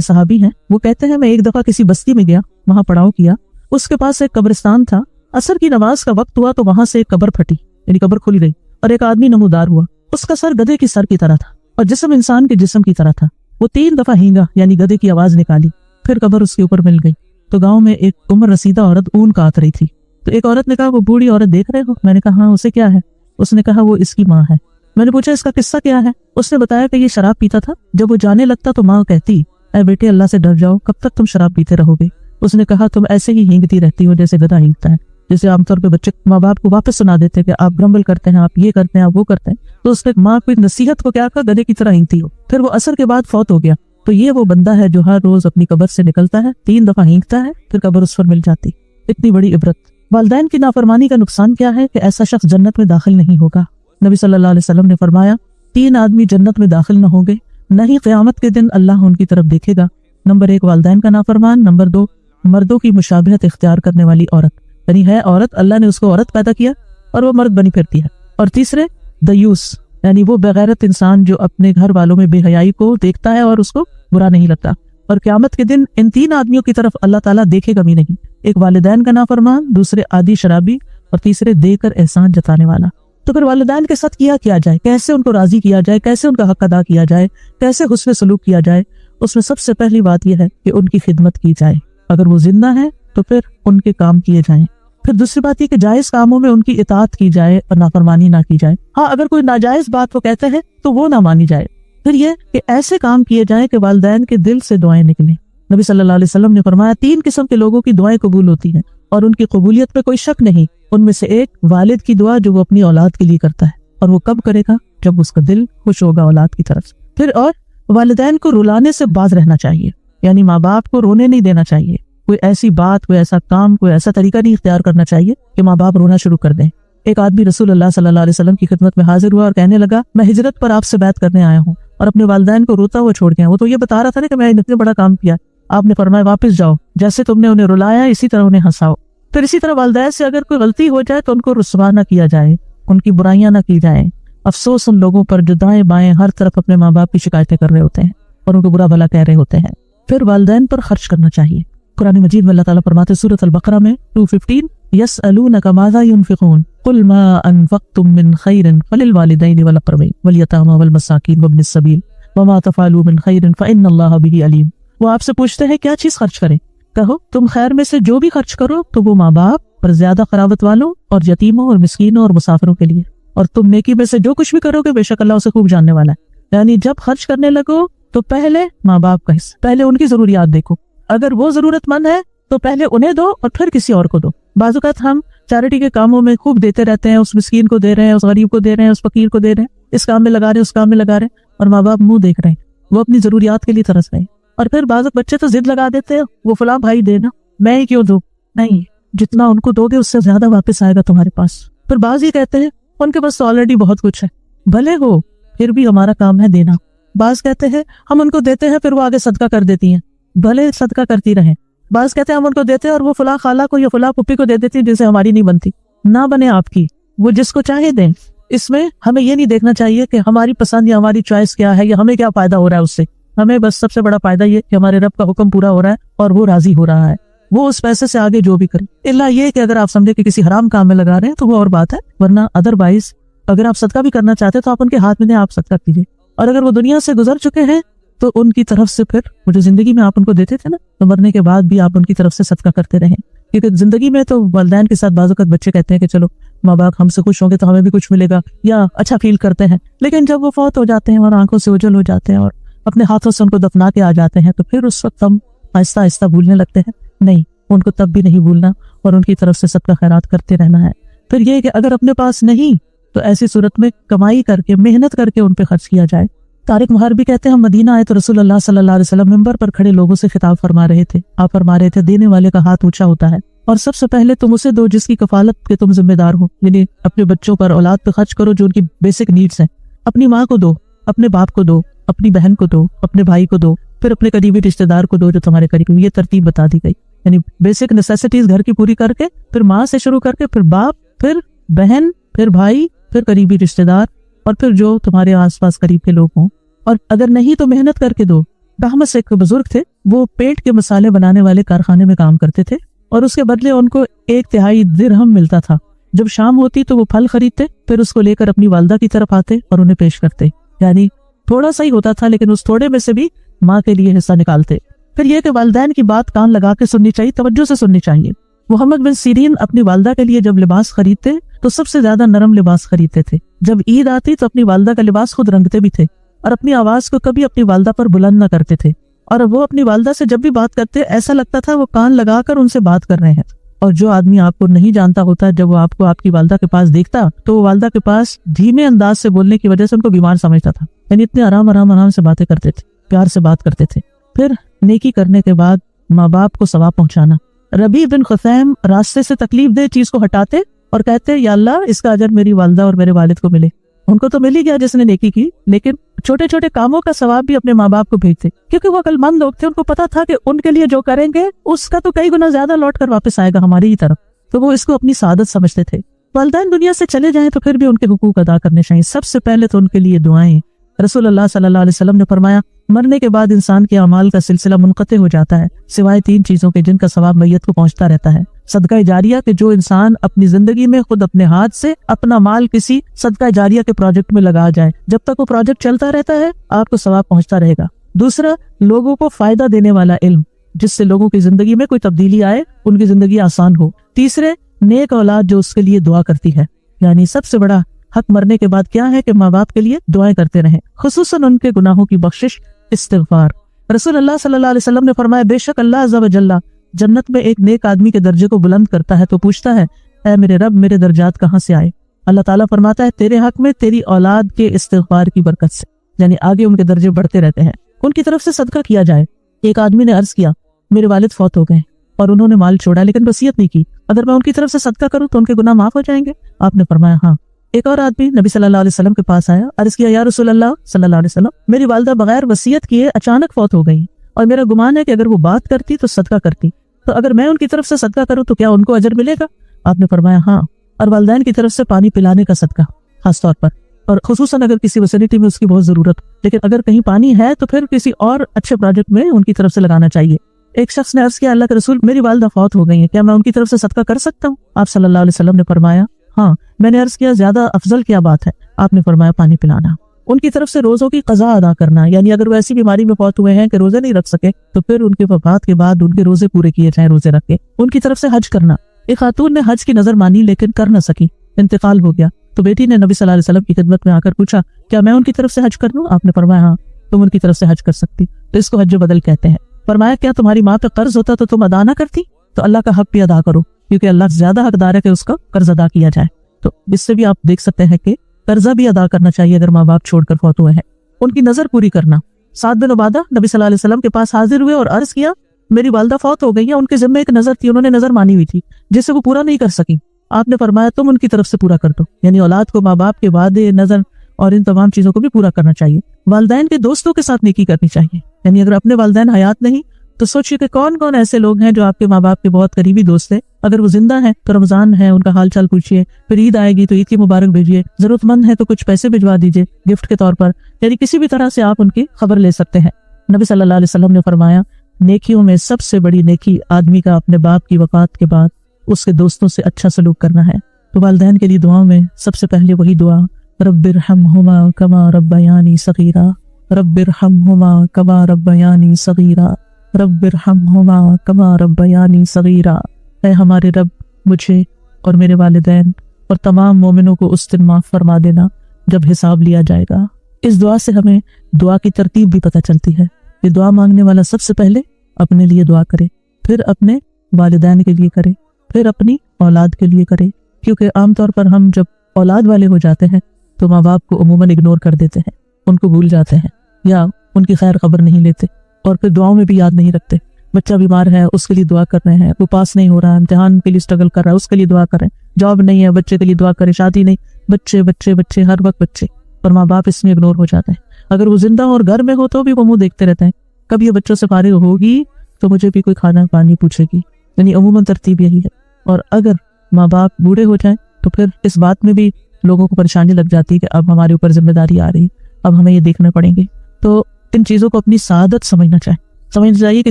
صحابی ہیں، وہ کہتے ہیں میں ایک دفعہ کسی بستی میں گیا، وہاں پڑاؤ کیا، اس کے پاس ایک قبرستان تھا، عصر کی نماز کا وقت ہوا تو وہاں سے ایک قبر پھٹی، یعنی قبر کھل گئی اور ایک آدمی نمودار ہوا، اس کا سر گدھے کی سر کی طرح تھا اور جسم انسان کے جسم کی طرح تھا، وہ 3 دفعہ ہینگا یعنی گدھے کی آواز نکالی، پھر قبر اس کے اوپر مل گئی۔ تو گاؤں میں ایک عمر رسیدہ عورت اون کاٹ رہی تھی، تو ایک عورت نے کہا وہ بوڑھی عورت دیکھ رہے ہو؟ میں نے کہا ہاں، اسے کیا ہے؟ اس نے کہا وہ اس کی ماں ہے۔ میں نے پوچھا اس کا قصہ کیا ہے؟ اس نے بتایا کہ یہ شراب پیتا تھا، جب وہ جانے لگتا تو ماں کہتی اے بیٹے اللہ سے ڈر جاؤ، کب تک تم شراب پیتے رہو گے؟ اس نے کہا تم ایسے ہی ہینگتی رہتی ہو جیسے گدھا ہینگتا ہے، جیسے عام طور پہ بچے ماں باپ کو واپس سنا دیتے کہ آپ گرمبل کرتے ہیں، آپ یہ کرتے ہیں، آپ وہ کرتے ہیں، تو اس نے ماں کو نصیحت کو کیا کہا گدھے کی طرح ہینگتی ہو۔ پھر وہ عصر کے بعد فوت ہو گیا۔ تو یہ وہ بندہ ہے جو ہر روز اپنی قبر سے نکلتا ہے، 3 دفعہ ہینگتا ہے، پھر قبر اس پر مل جاتی۔ اتنی بڑی عبرت۔ والدین کی نافرمانی کا نقصان کیا ہے کہ ایسا شخص جنت میں داخل نہیں ہوگا۔ نبی صلی اللہ علیہ وسلم نے فرمایا 3 آدمی جنت میں داخل نہ ہوں گے، نہ ہی قیامت کے دن اللہ ان کی طرف دیکھے گا۔ نمبر 1 والدین کا نافرمان، نمبر 2 مردوں کی مشابہت اختیار کرنے والی عورت، یعنی ہے عورت، اللہ نے اس کو عورت پیدا کیا اور وہ مرد بنی پھرتی ہے۔ اور تیسرے دیوس، یعنی وہ بغیرت انسان جو اپنے گھر والوں میں بے حیائی کو دیکھتا ہے اور اس کو برا نہیں لگتا۔ اور قیامت کے دن ان 3 آدمیوں کی طرف اللہ تعالیٰ دیکھے گا بھی نہیں، ایک والدین کا نافرمان، دوسرے عادی شرابی، اور تیسرے دے کر احسان جتانے والا۔ تو پھر والدین کے ساتھ کیا جائے، کیسے ان کو راضی کیا جائے، کیسے ان کا حق ادا کیا جائے، کیسے حسن سلوک کیا جائے؟ اس میں سب سے پہلی بات یہ ہے کہ ان کی خدمت کی جائے، اگر وہ زندہ ہیں تو پھر ان کے کام کیے جائیں۔ پھر دوسری بات یہ کہ جائز کاموں میں ان کی اطاعت کی جائے اور نافرمانی نہ کی جائے۔ ہاں اگر کوئی ناجائز بات وہ کہتے ہیں تو وہ نہ مانی جائے۔ پھر یہ کہ ایسے کام کیے جائیں کہ والدین کے دل سے دعائیں نکلیں۔ نبی صلی اللہ علیہ وسلم نے فرمایا 3 قسم کے لوگوں کی دعائیں قبول ہوتی ہیں اور ان کی قبولیت میں کوئی شک نہیں۔ ان میں سے ایک والد کی دعا جو وہ اپنی اولاد کے لیے کرتا ہے، اور وہ کب کرے گا؟ جب اس کا دل خوش ہوگا اولاد کی طرف سے۔ پھر اور والدین کو رلانے سے باز رہنا چاہیے، یعنی ماں باپ کو رونے نہیں دینا چاہیے، کوئی ایسی بات، کوئی ایسا کام، کوئی ایسا طریقہ نہیں اختیار کرنا چاہیے کہ ماں باپ رونا شروع کر دیں۔ ایک آدمی رسول اللہ صلی اللہ علیہ وسلم کی خدمت میں حاضر ہوا اور کہنے لگا میں ہجرت پر آپ سے بیعت کرنے آیا ہوں اور اپنے والدین کو روتا ہوا چھوڑ گیا۔ وہ تو یہ بتا رہا تھا نا کہ میں نے اتنا بڑا کام کیا۔ آپ نے فرمایا واپس جاؤ، جیسے تم نے انہیں رلایا اسی طرح انہیں ہنساؤ۔ پھر اسی طرح والدین سے اگر کوئی غلطی ہو جائے تو ان کو رسوا نہ کیا جائے، ان کی برائیاں نہ کی جائیں۔ افسوس ان لوگوں پر جو دائیں بائیں ہر طرف اپنے ماں باپ کی شکایتیں کر رہے ہوتے ہیں اور ان کو برا بھلا کہہ رہے ہوتے ہیں۔ پھر والدین پر خرچ کرنا چاہیے۔ قرآن مجید میں اللہ تعالیٰ فرماتے سورۃ البقرہ میں 215 یسألونک ماذا ينفقون قل ما انفقتم من خیر فللوالدین والاقربین والیتامى والمساکین وابن السبیل وما تفعلوا من خیر فإن اللہ بہ علیم۔ وہ آپ سے پوچھتے ہیں کیا چیز خرچ کریں؟ کہو تم خیر میں سے جو بھی خرچ کرو تو وہ ماں باپ اور زیادہ قرابت والوں اور یتیموں اور مسکینوں اور مسافروں کے لیے، اور تم نیکی میں سے جو کچھ بھی کرو گے بے شک اللہ اسے خوب جاننے والا ہے۔ یعنی جب خرچ کرنے لگو تو پہلے ماں باپ کا حصہ، پہلے ان کی ضروریات دیکھو، اگر وہ ضرورت مند ہے تو پہلے انہیں دو اور پھر کسی اور کو دو۔ بعض اوقات ہم چیریٹی کے کاموں میں خوب دیتے رہتے ہیں، اس مسکین کو دے رہے ہیں، اس غریب کو دے رہے ہیں، اس فقیر کو دے رہے ہیں، اس کام میں لگا رہے ہیں، اس کام میں لگا رہے ہیں، اور ماں باپ منہ دیکھ رہے ہیں، وہ اپنی ضروریات کے لیے ترس رہے ہیں۔ اور پھر بعض بچے تو ضد لگا دیتے ہیں وہ فلاں بھائی دینا، میں ہی کیوں دوں؟ نہیں، جتنا ان کو دو گے اس سے زیادہ واپس آئے گا تمہارے پاس۔ پھر بعض ہی کہتے ہیں ان کے پاس آلریڈی بہت کچھ ہے، بھلے ہو پھر بھی ہمارا کام ہے دینا۔ بعض کہتے ہیں ہم ان کو دیتے ہیں پھر وہ آگے صدقہ کر دیتی ہیں، بھلے صدقہ کرتی رہیں۔ بعض کہتے ہیں ہم ان کو دیتے ہیں اور وہ فلاں خالہ کو یا فلاں پھپھی کو دے دیتی ہیں جن سے ہماری نہیں بنتی۔ نہ بنے آپ کی، وہ جس کو چاہے دیں۔ اس میں ہمیں یہ نہیں دیکھنا چاہیے کہ ہماری پسند یا ہماری چوائس کیا ہے یا ہمیں کیا فائدہ ہو رہا ہے اس سے۔ ہمیں بس سب سے بڑا فائدہ یہ کہ ہمارے رب کا حکم پورا ہو رہا ہے اور وہ راضی ہو رہا ہے، وہ اس پیسے سے آگے جو بھی کرے۔ الا یہ کہ اگر آپ سمجھے کہ کسی حرام کام میں لگا رہے ہیں تو وہ اور بات ہے، ورنہ ادروائز اگر آپ صدقہ بھی کرنا چاہتے ہیں تو آپ ان کے ہاتھ میں دیں، آپ صدقہ کیجیے۔ اور اگر وہ دنیا سے گزر چکے ہیں تو ان کی طرف سے پھر وہ جو زندگی میں آپ ان کو دیتے تھے نا، تو مرنے کے بعد بھی آپ ان کی طرف سے صدقہ کرتے رہیں، کیونکہ زندگی میں تو والدین کے ساتھ بعض اوقات بچے کہتے ہیں کہ چلو ماں باپ ہم سے خوش ہوں گے تو ہمیں بھی کچھ ملے گا یا اچھا فیل کرتے ہیں، لیکن جب وہ فوت ہو جاتے ہیں اور آنکھوں سے اوجھل ہو جاتے ہیں اور اپنے ہاتھوں سے ان کو دفنا کے آ جاتے ہیں تو پھر اس وقت ہم آہستہ آہستہ بھولنے لگتے ہیں۔ نہیں، ان کو تب بھی نہیں بھولنا اور ان کی طرف سے صدقہ خیرات کرتے رہنا ہے۔ پھر یہ کہ اگر اپنے پاس نہیں تو ایسی صورت میں کمائی کر کے، محنت کر کے ان پہ خرچ کیا جائے۔ طارق مہر بھی کہتے ہیں ہم مدینہ آئے تو رسول اللہ صلی اللہ علیہ وسلم منبر پر کھڑے لوگوں سے خطاب فرما رہے تھے۔ آپ فرما رہے تھے دینے والے کا ہاتھ اونچا ہوتا ہے اور سب سے پہلے تم اسے دو جس کی کفالت کے تم ذمہ دار ہو، یعنی اپنے بچوں پر، اولاد پہ خرچ کرو جو ان کی بیسک نیڈز ہیں۔ اپنی ماں کو دو، اپنے باپ کو دو، اپنی بہن کو دو، اپنے بھائی کو دو، پھر اپنے قریبی رشتہ دار کو دو جو تمہارے قریب۔ یہ ترتیب بتا دی گئی، یعنی بیسک نیسیسٹیز گھر کی پوری کر کے پھر ماں سے شروع کر کے پھر باپ، پھر بہن، پھر بھائی، پھر قریبی رشتہ دار और फिर जो तुम्हारे आसपास करीब के लोग हों, और अगर नहीं तो मेहनत करके दो। बहमस एक बुजुर्ग थे, वो पेंट के मसाले बनाने वाले कारखाने में काम करते थे और उसके बदले उनको 1/3 दिरहम मिलता था। जब शाम होती तो वो फल खरीदते, फिर उसको लेकर अपनी वालदा की तरफ आते और उन्हें पेश करते। यानी थोड़ा सा ही होता था, लेकिन उस थोड़े में से भी माँ के लिए हिस्सा निकालते। फिर यह कि वालिदैन की बात कान लगा के सुननी चाहिए, तवज्जो से सुननी चाहिए। मोहम्मद बिन सीरीन अपनी वालदा के लिए जब लिबास खरीदते तो सबसे ज्यादा नरम लिबास खरीदते थे। जब ईद आती तो अपनी वालदा का लिबास खुद रंगते भी थे और अपनी आवाज को कभी अपनी वालदा पर बुलंद न करते थे। और वो अपनी वालदा से जब भी बात करते ऐसा लगता था वो कान लगाकर उनसे बात कर रहे हैं। और जो आदमी आपको नहीं जानता होता, जब वो आपको आपकी वालदा के पास देखता तो वो वालदा के पास धीमे अंदाज से बोलने की वजह से उनको बीमार समझता था। यानी इतने आराम से बातें करते थे, प्यार से बात करते थे। फिर नेकी करने के बाद माँ बाप को सवाब पहुंचाना। रबी बिन खुसैम रास्ते से तकलीफ दे चीज को हटाते और कहते, या अल्लाह, इसका अजर मेरी वालदा और मेरे वालिद को मिले। उनको तो मिल ही गया जिसने नेकी की, लेकिन छोटे छोटे कामों का सवाब भी अपने माँ बाप को भेजते, क्योंकि वो अक्लमंद लोग थे। उनको पता था कि उनके लिए जो करेंगे उसका तो कई गुना ज्यादा लौट कर वापस आएगा हमारी ही तरफ, तो वो इसको अपनी सादत समझते थे। वालिदैन दुनिया से चले जाएं तो फिर भी उनके हुकूक अदा करने चाहिए। सबसे पहले तो उनके लिए दुआएं। रसूलुल्लाह सल्लल्लाहु अलैहि वसल्लम ने फरमाया, मरने के बाद इंसान के अमाल का सिलसिला मुनक़ते हो जाता है सिवाय 3 चीजों के जिनका सवाब मैयत को पहुंचता रहता है। सदका जारिया के जो इंसान अपनी जिंदगी में खुद अपने हाथ से अपना माल किसी सदका जारिया के प्रोजेक्ट में लगा जाए, जब तक वो प्रोजेक्ट चलता रहता है आपको सवाब पहुंचता रहेगा। दूसरा, लोगों को फायदा देने वाला इल्म, जिससे लोगों की जिंदगी में कोई तब्दीली आए, उनकी जिंदगी आसान हो। तीसरे, नेक औलाद जो उसके लिए दुआ करती है। यानी सबसे बड़ा हक मरने के बाद क्या है कि माँ बाप के लिए दुआएं करते रहें, खुसूसन उनके गुनाहों की बख्शिश, इस्तिग़फार। रसूलुल्लाह सल्लल्लाहु अलैहि वसल्लम ने फरमाया, बेशक अल्लाह अज़्ज़ा व जल्ला जन्नत में एक नेक आदमी के दर्जे को बुलंद करता है तो पूछता है, ऐ मेरे रब, मेरे दर्जात कहाँ से आए? अल्लाह ताला फरमाता है, तेरे हक में तेरी औलाद के इस्तिग़फार की बरकत से। यानी आगे उनके दर्जे बढ़ते रहते हैं। उनकी तरफ से सदका किया जाए। एक आदमी ने अर्ज किया, मेरे वालिद फौत हो गए और उन्होंने माल छोड़ा लेकिन वसीयत नहीं की, अगर मैं उनकी तरफ से सदका करूं तो उनके गुनाह माफ हो जाएंगे? आपने फरमाया हाँ। एक और आदमी नबी सल्लल्लाहु अलैहि वसल्लम के पास आया, अर्ज किया, या रसूलल्लाह सल्लल्लाहु अलैहि वसल्लम, मेरी वालिदा बगैर वसीयत किए अचानक फौत हो गई और मेरा गुमान है कि अगर वो बात करती तो सदका करती, तो अगर मैं उनकी तरफ से सदका करूं तो क्या उनको अजर मिलेगा? आपने फरमाया हाँ। और वालिदैन की तरफ से पानी पिलाने का सदका खास तौर पर, और खुसूसन अगर किसी फैसिलिटी में उसकी बहुत जरूरत, लेकिन अगर कहीं पानी है तो फिर किसी और अच्छे प्रोजेक्ट में उनकी तरफ से लगाना चाहिए। एक शख्स ने अर्ज किया, अल्लाह के रसूल, मेरी वालिदा फौत हो गई है, क्या मैं उनकी तरफ से सदका कर सकता हूँ? आप सल्लल्लाहु अलैहि वसल्लम ने फरमाया हाँ। मैंने अर्ज किया, ज्यादा अफजल क्या बात है? आपने फरमाया पानी पिलाना। उनकी तरफ से रोजों की कज़ा अदा करना, यानी अगर वो ऐसी बीमारी में फौत हुए हैं कि रोजे नहीं रख सके तो फिर उनके वफात के बाद उनके रोजे पूरे किए जाए, रोजे रख के। उनकी तरफ से हज करना। एक खातून ने हज की नजर मानी लेकिन कर न सकी, इंतकाल हो गया, तो बेटी ने नबी सल्लल्लाहु अलैहि वसल्लम की खिदमत में आकर पूछा, क्या मैं उनकी तरफ से हज कर लूं? आपने फरमाया हाँ, तुम उनकी तरफ से हज कर सकती। तो इसको हज बदल कहते हैं। फरमाया, क्या तुम्हारी माँ पे कर्ज होता तो तुम अदा ना करती? तो अल्लाह का हक भी अदा करो, क्योंकि अल्लाह ज्यादा हकदार है कि उसका कर्ज अदा किया जाए। तो इससे भी आप देख सकते हैं कि कर्जा भी अदा करना चाहिए अगर माँ बाप छोड़कर फौत हुए हैं। उनकी नजर पूरी करना। साद बिन उबादा नबी सल्लल्लाहु अलैहि वसल्लम के पास हाजिर हुए और अर्ज किया, मेरी वालिदा फौत हो गई है, उनके जिम्मे एक नजर थी, उन्होंने नजर मानी हुई थी जिसे वो पूरा नहीं कर सकी। आपने फरमाया, तुम उनकी तरफ से पूरा कर दो। यानी औलाद को माँ बाप के वादे, नजर और इन तमाम चीजों को भी पूरा करना चाहिए। वालिदैन के दोस्तों के साथ नेकी करनी चाहिए। यानी अगर अपने वालिदैन हयात नहीं तो सोचिए कि कौन कौन ऐसे लोग हैं जो आपके माँ बाप के बहुत करीबी दोस्त हैं। अगर वो जिंदा हैं तो रमजान है, उनका हाल चाल पूछिए, फिर ईद आएगी तो ईद की मुबारक भेजिए, जरूरतमंद है तो कुछ पैसे भिजवा दीजिए गिफ्ट के तौर पर। यानी किसी भी तरह से आप उनकी खबर ले सकते हैं। नबी सल्लल्लाहु अलैहि वसल्लम ने फरमाया, नेकियों में सबसे बड़ी नेकी आदमी का अपने बाप की वफात के बाद उसके दोस्तों से अच्छा सलूक करना है। तो वालिदैन के लिए दुआओं में सबसे पहले वही दुआ, रब्बिरहमहुमा कमा रब्बयानी सगीरा, रब्बिरहमहुमा कमा रब्बयानी सगीरा, रब्बिरहमहुमा कमा रब्बयानी सगीरा। ऐ हमारे रब, मुझे और मेरे वालिदैन और तमाम मोमिनों को उस दिन माफ फरमा देना जब हिसाब लिया जाएगा। इस दुआ से हमें दुआ की तरतीब भी पता चलती है कि दुआ मांगने वाला सबसे पहले अपने लिए दुआ करे, फिर अपने वालिदैन के लिए करे, फिर अपनी औलाद के लिए करे। क्योंकि आमतौर पर हम जब औलाद वाले हो जाते हैं तो माँ बाप को अमूमन इग्नोर कर देते हैं, उनको भूल जाते हैं या उनकी खैर खबर नहीं लेते और फिर दुआओं में भी याद नहीं रखते। बच्चा बीमार है, उसके लिए दुआ कर रहे हैं, वो पास नहीं हो रहा है, इम्तिहान के लिए स्ट्रगल कर रहा है, उसके लिए दुआ करें, जॉब नहीं है, बच्चे के लिए दुआ करें, शादी नहीं, बच्चे बच्चे बच्चे, हर वक्त बच्चे, और माँ बाप इसमें इग्नोर हो जाते हैं। अगर वो जिंदा और घर में हो तो भी वो मुंह देखते रहते हैं, कब ये बच्चों से फारिग होगी तो मुझे भी कोई खाना पानी पूछेगी। यानी अमूमन तरतीब यही है। और अगर माँ बाप बूढ़े हो जाएं तो फिर इस बात में भी लोगों को परेशानी लग जाती है कि अब हमारे ऊपर जिम्मेदारी आ रही है, अब हमें ये देखने पड़ेंगे। तो इन चीज़ों को अपनी सादत समझना चाहिए कि